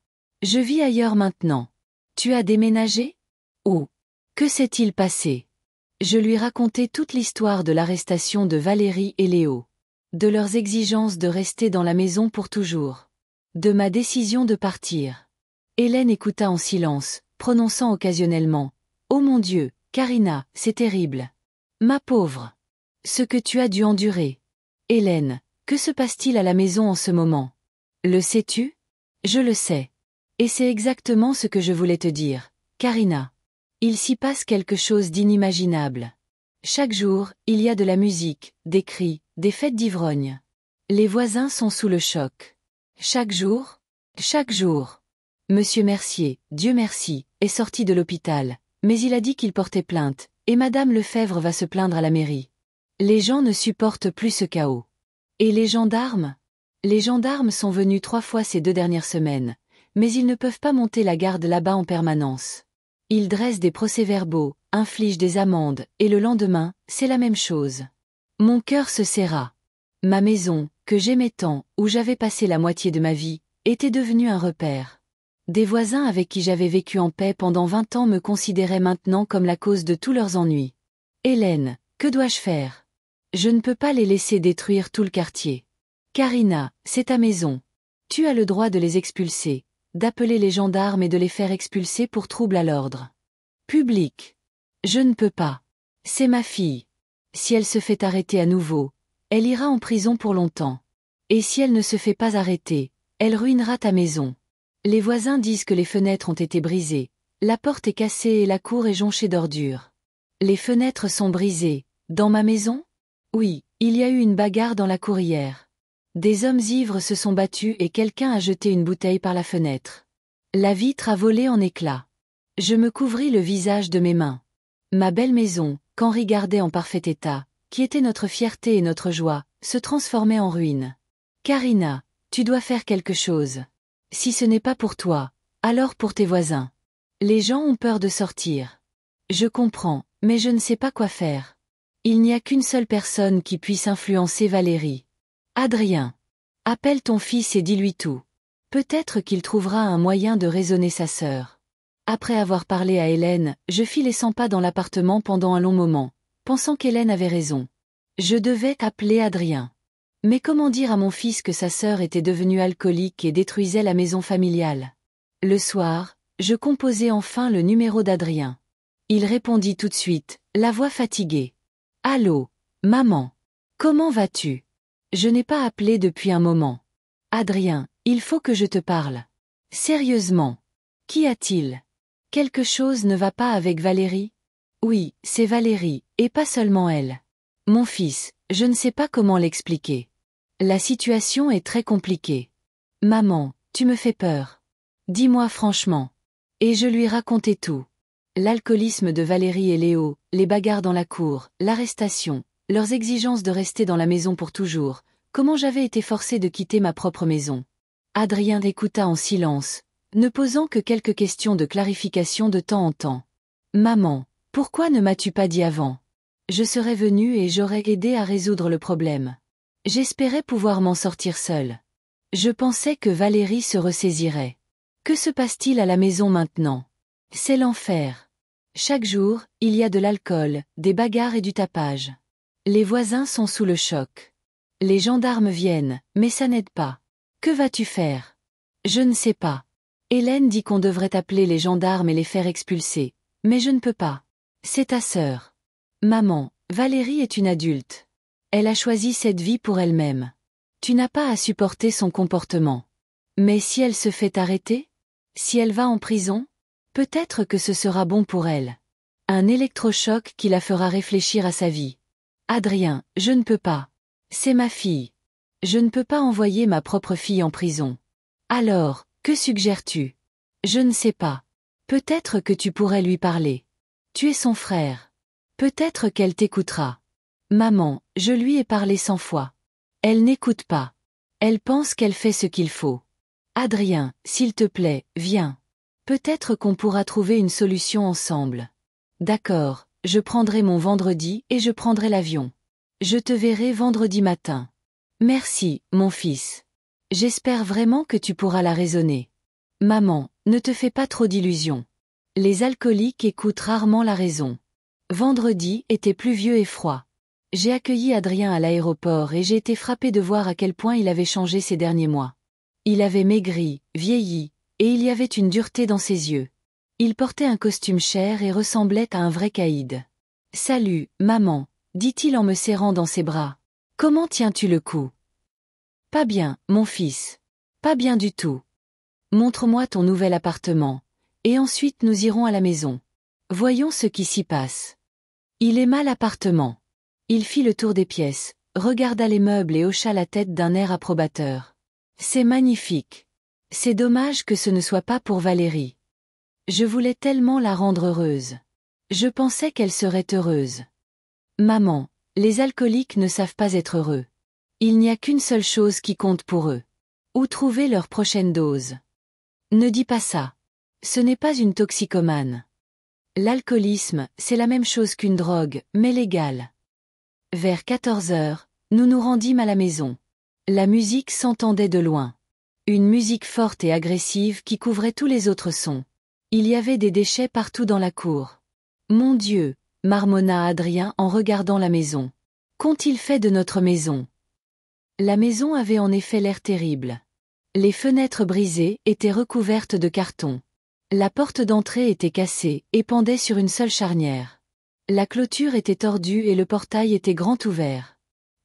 Je vis ailleurs maintenant. Tu as déménagé ? Où ? Que s'est-il passé ? » Je lui racontai toute l'histoire de l'arrestation de Valérie et Léo. De leurs exigences de rester dans la maison pour toujours. De ma décision de partir. Hélène écouta en silence, prononçant occasionnellement « Oh mon Dieu, Karina, c'est terrible. Ma pauvre. Ce que tu as dû endurer. Hélène, que se passe-t-il à la maison en ce moment ? Le sais-tu ? Je le sais. Et c'est exactement ce que je voulais te dire, Karina. Il s'y passe quelque chose d'inimaginable. Chaque jour, il y a de la musique, des cris, des fêtes d'ivrogne. Les voisins sont sous le choc. Chaque jour ? Chaque jour. Monsieur Mercier, Dieu merci, est sorti de l'hôpital, mais il a dit qu'il portait plainte, et Madame Lefebvre va se plaindre à la mairie. Les gens ne supportent plus ce chaos. Et les gendarmes ? Les gendarmes sont venus 3 fois ces 2 dernières semaines, mais ils ne peuvent pas monter la garde là-bas en permanence. Ils dressent des procès-verbaux, infligent des amendes, et le lendemain, c'est la même chose. Mon cœur se serra. Ma maison, que j'aimais tant, où j'avais passé la moitié de ma vie, était devenue un repère. Des voisins avec qui j'avais vécu en paix pendant 20 ans me considéraient maintenant comme la cause de tous leurs ennuis. Hélène, que dois-je faire ? Je ne peux pas les laisser détruire tout le quartier. Karina, c'est ta maison. Tu as le droit de les expulser, d'appeler les gendarmes et de les faire expulser pour trouble à l'ordre public. Je ne peux pas. C'est ma fille. Si elle se fait arrêter à nouveau, elle ira en prison pour longtemps. Et si elle ne se fait pas arrêter, elle ruinera ta maison. Les voisins disent que les fenêtres ont été brisées, la porte est cassée et la cour est jonchée d'ordures. Les fenêtres sont brisées. Dans ma maison ? Oui, il y a eu une bagarre dans la cour hier. Des hommes ivres se sont battus et quelqu'un a jeté une bouteille par la fenêtre. La vitre a volé en éclats. Je me couvris le visage de mes mains. Ma belle maison, qu'Henri gardait en parfait état, qui était notre fierté et notre joie, se transformait en ruine. Karina, tu dois faire quelque chose. Si ce n'est pas pour toi, alors pour tes voisins. Les gens ont peur de sortir. Je comprends, mais je ne sais pas quoi faire. Il n'y a qu'une seule personne qui puisse influencer Valérie. Adrien. Appelle ton fils et dis-lui tout. Peut-être qu'il trouvera un moyen de raisonner sa sœur. Après avoir parlé à Hélène, je fis les 100 pas dans l'appartement pendant un long moment, pensant qu'Hélène avait raison. Je devais appeler Adrien. Mais comment dire à mon fils que sa sœur était devenue alcoolique et détruisait la maison familiale ? Le soir, je composai enfin le numéro d'Adrien. Il répondit tout de suite, la voix fatiguée. « Allô, maman. Comment vas-tu ? Je n'ai pas appelé depuis un moment. Adrien, il faut que je te parle. Sérieusement. Qu'y a-t-il ? Quelque chose ne va pas avec Valérie ? Oui, c'est Valérie, et pas seulement elle. Mon fils, je ne sais pas comment l'expliquer. La situation est très compliquée. Maman, tu me fais peur. Dis-moi franchement. Et je lui racontai tout. L'alcoolisme de Valérie et Léo, les bagarres dans la cour, l'arrestation, leurs exigences de rester dans la maison pour toujours, comment j'avais été forcée de quitter ma propre maison. Adrien écouta en silence, ne posant que quelques questions de clarification de temps en temps. « Maman, pourquoi ne m'as-tu pas dit avant ? Je serais venue et j'aurais aidé à résoudre le problème. J'espérais pouvoir m'en sortir seule. Je pensais que Valérie se ressaisirait. Que se passe-t-il à la maison maintenant ? C'est l'enfer. Chaque jour, il y a de l'alcool, des bagarres et du tapage. Les voisins sont sous le choc. Les gendarmes viennent, mais ça n'aide pas. Que vas-tu faire ? Je ne sais pas. Hélène dit qu'on devrait appeler les gendarmes et les faire expulser. Mais je ne peux pas. C'est ta sœur. Maman, Valérie est une adulte. Elle a choisi cette vie pour elle-même. Tu n'as pas à supporter son comportement. Mais si elle se fait arrêter ? Si elle va en prison ? Peut-être que ce sera bon pour elle. Un électrochoc qui la fera réfléchir à sa vie. Adrien, je ne peux pas. C'est ma fille. Je ne peux pas envoyer ma propre fille en prison. Alors, que suggères-tu ? Je ne sais pas. Peut-être que tu pourrais lui parler. Tu es son frère. Peut-être qu'elle t'écoutera. Maman, je lui ai parlé 100 fois. Elle n'écoute pas. Elle pense qu'elle fait ce qu'il faut. Adrien, s'il te plaît, viens. Peut-être qu'on pourra trouver une solution ensemble. D'accord, je prendrai mon vendredi et je prendrai l'avion. Je te verrai vendredi matin. Merci, mon fils. J'espère vraiment que tu pourras la raisonner. Maman, ne te fais pas trop d'illusions. Les alcooliques écoutent rarement la raison. Vendredi était pluvieux et froid. J'ai accueilli Adrien à l'aéroport et j'ai été frappée de voir à quel point il avait changé ces derniers mois. Il avait maigri, vieilli, et il y avait une dureté dans ses yeux. Il portait un costume cher et ressemblait à un vrai caïd. « Salut, maman », dit-il en me serrant dans ses bras. « Comment tiens-tu le coup ? » « Pas bien, mon fils. Pas bien du tout. Montre-moi ton nouvel appartement, et ensuite nous irons à la maison. Voyons ce qui s'y passe. » Il aima l'appartement. Il fit le tour des pièces, regarda les meubles et hocha la tête d'un air approbateur. « C'est magnifique. C'est dommage que ce ne soit pas pour Valérie. Je voulais tellement la rendre heureuse. Je pensais qu'elle serait heureuse. Maman, les alcooliques ne savent pas être heureux. Il n'y a qu'une seule chose qui compte pour eux. Où trouver leur prochaine dose. Ne dis pas ça. Ce n'est pas une toxicomane. L'alcoolisme, c'est la même chose qu'une drogue, mais légale. Vers 14 heures, nous nous rendîmes à la maison. La musique s'entendait de loin. Une musique forte et agressive qui couvrait tous les autres sons. Il y avait des déchets partout dans la cour. Mon Dieu, marmonna Adrien en regardant la maison. Qu'ont-ils fait de notre maison ? La maison avait en effet l'air terrible. Les fenêtres brisées étaient recouvertes de carton. La porte d'entrée était cassée et pendait sur une seule charnière. La clôture était tordue et le portail était grand ouvert.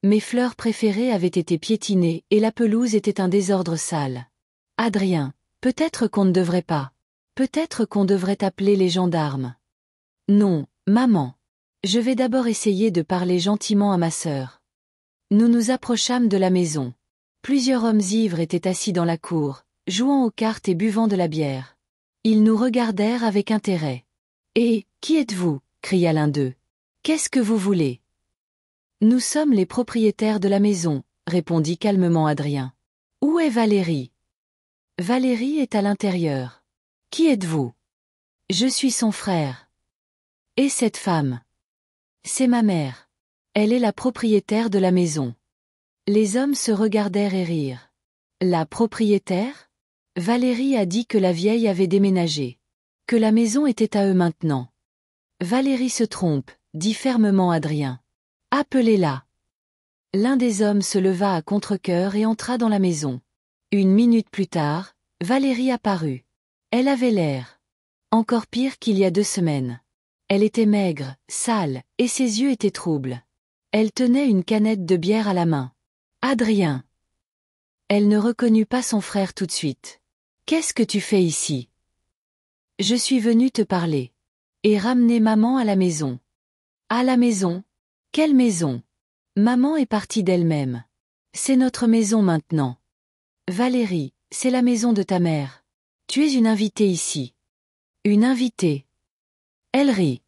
Mes fleurs préférées avaient été piétinées et la pelouse était un désordre sale. Adrien, peut-être qu'on ne devrait pas. Peut-être qu'on devrait appeler les gendarmes. Non, maman. Je vais d'abord essayer de parler gentiment à ma sœur. Nous nous approchâmes de la maison. Plusieurs hommes ivres étaient assis dans la cour, jouant aux cartes et buvant de la bière. Ils nous regardèrent avec intérêt. « Et, qui êtes-vous » cria l'un d'eux. « Qu'est-ce que vous voulez ?»« Nous sommes les propriétaires de la maison » répondit calmement Adrien. « Où est Valérie ?»« Valérie est à l'intérieur. »« Qui êtes-vous ?»« Je suis son frère. »« Et cette femme ?»« C'est ma mère. Elle est la propriétaire de la maison. » Les hommes se regardèrent et rirent. « La propriétaire ? Valérie a dit que la vieille avait déménagé. Que la maison était à eux maintenant. »« Valérie se trompe, » dit fermement Adrien. « Appelez-la. » L'un des hommes se leva à contre-cœur et entra dans la maison. Une minute plus tard, Valérie apparut. Elle avait l'air encore pire qu'il y a 2 semaines. Elle était maigre, sale, et ses yeux étaient troubles. Elle tenait une canette de bière à la main. « Adrien !» Elle ne reconnut pas son frère tout de suite. « Qu'est-ce que tu fais ici ? » « Je suis venue te parler. Et ramener maman à la maison. »« À la maison ? Quelle maison ? Maman est partie d'elle-même. C'est notre maison maintenant. Valérie, c'est la maison de ta mère. Tu es une invitée ici. Une invitée. Elle rit.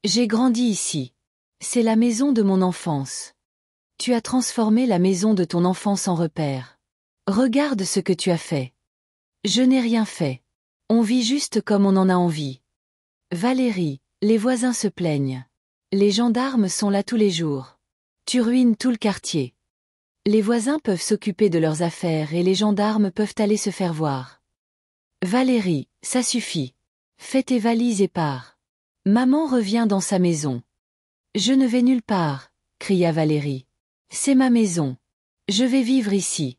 J'ai grandi ici. C'est la maison de mon enfance. Tu as transformé la maison de ton enfance en repère. Regarde ce que tu as fait. Je n'ai rien fait. On vit juste comme on en a envie. Valérie, les voisins se plaignent. Les gendarmes sont là tous les jours. Tu ruines tout le quartier. Les voisins peuvent s'occuper de leurs affaires et les gendarmes peuvent aller se faire voir. Valérie, ça suffit. Fais tes valises et pars. Maman revient dans sa maison. Je ne vais nulle part, cria Valérie. C'est ma maison. Je vais vivre ici.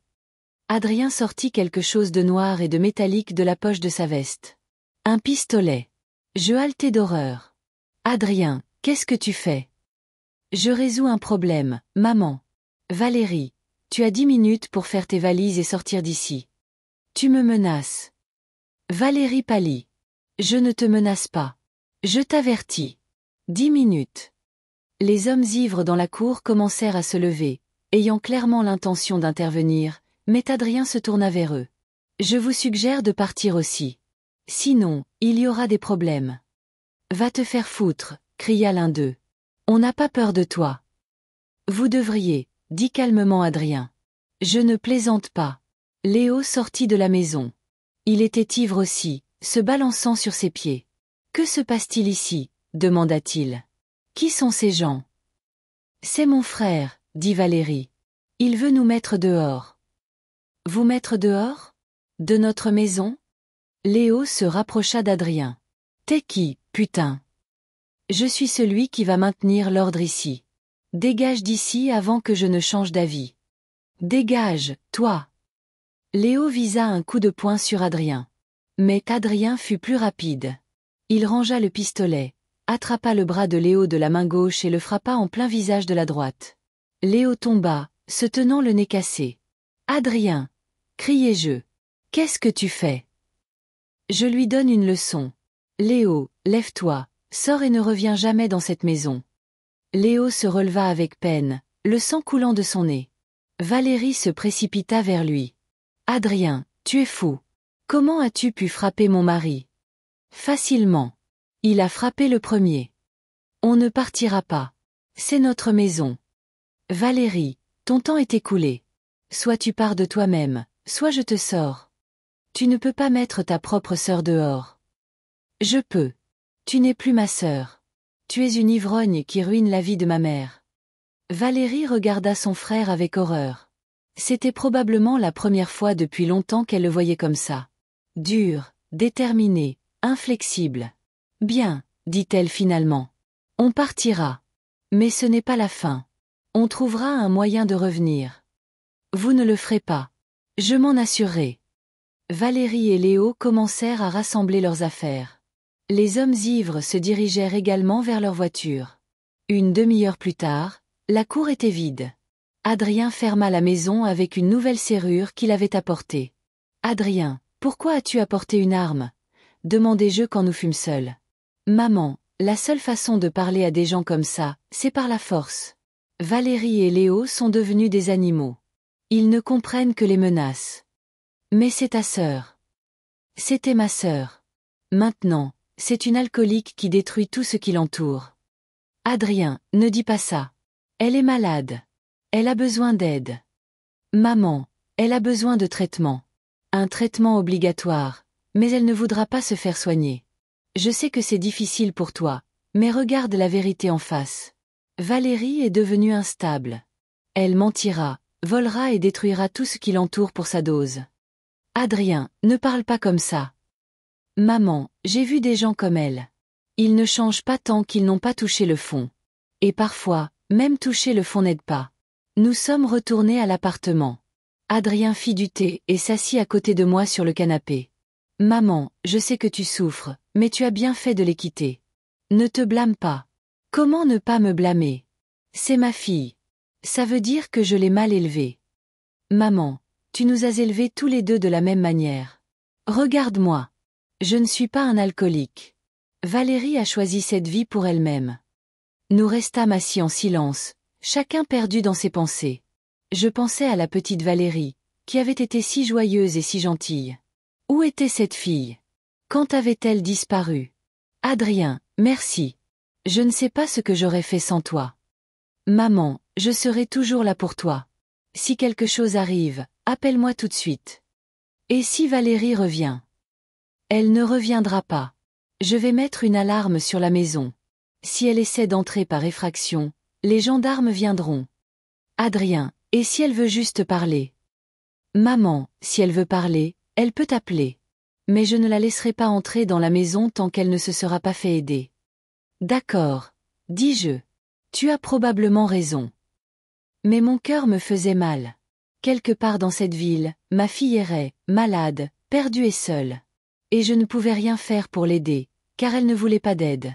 Adrien sortit quelque chose de noir et de métallique de la poche de sa veste. Un pistolet. Je haletai d'horreur. Adrien, qu'est-ce que tu fais? Je résous un problème, maman. Valérie, tu as 10 minutes pour faire tes valises et sortir d'ici. Tu me menaces. Valérie pâlit. Je ne te menace pas. Je t'avertis. 10 minutes. Les hommes ivres dans la cour commencèrent à se lever, ayant clairement l'intention d'intervenir, mais Adrien se tourna vers eux. Je vous suggère de partir aussi. Sinon, il y aura des problèmes. Va te faire foutre, cria l'un d'eux. On n'a pas peur de toi. Vous devriez, dit calmement Adrien. Je ne plaisante pas. Léo sortit de la maison. Il était ivre aussi, se balançant sur ses pieds. Que se passe-t-il ici? Demanda-t-il. Qui sont ces gens? C'est mon frère, dit Valérie. Il veut nous mettre dehors. Vous mettre dehors? De notre maison? Léo se rapprocha d'Adrien. T'es qui, putain? Je suis celui qui va maintenir l'ordre ici. Dégage d'ici avant que je ne change d'avis. Dégage, toi! Léo visa un coup de poing sur Adrien. Mais Adrien fut plus rapide. Il rangea le pistolet, attrapa le bras de Léo de la main gauche et le frappa en plein visage de la droite. Léo tomba, se tenant le nez cassé. Adrien! Criai-je. Qu'est-ce que tu fais? Je lui donne une leçon. Léo, lève-toi, sors et ne reviens jamais dans cette maison. Léo se releva avec peine, le sang coulant de son nez. Valérie se précipita vers lui. Adrien, tu es fou. Comment as-tu pu frapper mon mari? Facilement. Il a frappé le premier. On ne partira pas. C'est notre maison. Valérie, ton temps est écoulé. Soit tu pars de toi-même, soit je te sors. Tu ne peux pas mettre ta propre sœur dehors. Je peux. Tu n'es plus ma sœur. Tu es une ivrogne qui ruine la vie de ma mère. Valérie regarda son frère avec horreur. C'était probablement la première fois depuis longtemps qu'elle le voyait comme ça. Dur, déterminé, inflexible. Bien, dit-elle finalement. On partira. Mais ce n'est pas la fin. On trouvera un moyen de revenir. Vous ne le ferez pas. Je m'en assurerai. Valérie et Léo commencèrent à rassembler leurs affaires. Les hommes ivres se dirigèrent également vers leur voiture. Une demi-heure plus tard, la cour était vide. Adrien ferma la maison avec une nouvelle serrure qu'il avait apportée. Adrien, pourquoi as-tu apporté une arme? Demandai-je quand nous fûmes seuls. Maman, la seule façon de parler à des gens comme ça, c'est par la force. Valérie et Léo sont devenus des animaux. Ils ne comprennent que les menaces. Mais c'est ta sœur. C'était ma sœur. Maintenant, c'est une alcoolique qui détruit tout ce qui l'entoure. Adrien, ne dis pas ça. Elle est malade. Elle a besoin d'aide. Maman, elle a besoin de traitement. Un traitement obligatoire, mais elle ne voudra pas se faire soigner. Je sais que c'est difficile pour toi, mais regarde la vérité en face. Valérie est devenue instable. Elle mentira, volera et détruira tout ce qui l'entoure pour sa dose. Adrien, ne parle pas comme ça. Maman, j'ai vu des gens comme elle. Ils ne changent pas tant qu'ils n'ont pas touché le fond. Et parfois, même toucher le fond n'aide pas. Nous sommes retournés à l'appartement. Adrien fit du thé et s'assit à côté de moi sur le canapé. Maman, je sais que tu souffres, mais tu as bien fait de les quitter. Ne te blâme pas. Comment ne pas me blâmer? C'est ma fille. Ça veut dire que je l'ai mal élevée. Maman, tu nous as élevés tous les deux de la même manière. Regarde-moi. Je ne suis pas un alcoolique. Valérie a choisi cette vie pour elle-même. Nous restâmes assis en silence, chacun perdu dans ses pensées. Je pensais à la petite Valérie, qui avait été si joyeuse et si gentille. Où était cette fille? Quand avait-elle disparu? Adrien, merci. Je ne sais pas ce que j'aurais fait sans toi. Maman, je serai toujours là pour toi. Si quelque chose arrive, appelle-moi tout de suite. Et si Valérie revient? Elle ne reviendra pas. Je vais mettre une alarme sur la maison. Si elle essaie d'entrer par effraction, les gendarmes viendront. Adrien, et si elle veut juste parler? Maman, si elle veut parler, elle peut appeler. Mais je ne la laisserai pas entrer dans la maison tant qu'elle ne se sera pas fait aider. D'accord, dis-je. Tu as probablement raison. Mais mon cœur me faisait mal. Quelque part dans cette ville, ma fille errait, malade, perdue et seule. Et je ne pouvais rien faire pour l'aider, car elle ne voulait pas d'aide.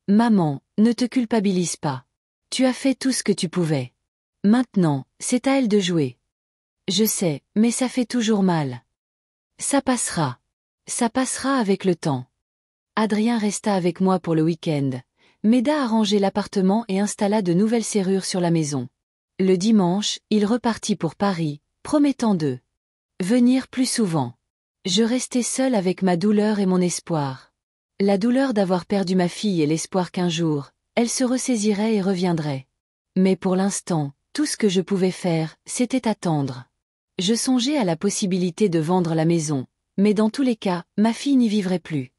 Maman, ne te culpabilise pas. Tu as fait tout ce que tu pouvais. Maintenant, c'est à elle de jouer. Je sais, mais ça fait toujours mal. Ça passera. Ça passera avec le temps. Adrien resta avec moi pour le week-end, m'aida à ranger l'appartement et installa de nouvelles serrures sur la maison. Le dimanche, il repartit pour Paris, promettant de venir plus souvent. Je restais seule avec ma douleur et mon espoir. La douleur d'avoir perdu ma fille et l'espoir qu'un jour, elle se ressaisirait et reviendrait. Mais pour l'instant, tout ce que je pouvais faire, c'était attendre. Je songeais à la possibilité de vendre la maison, mais dans tous les cas, ma fille n'y vivrait plus.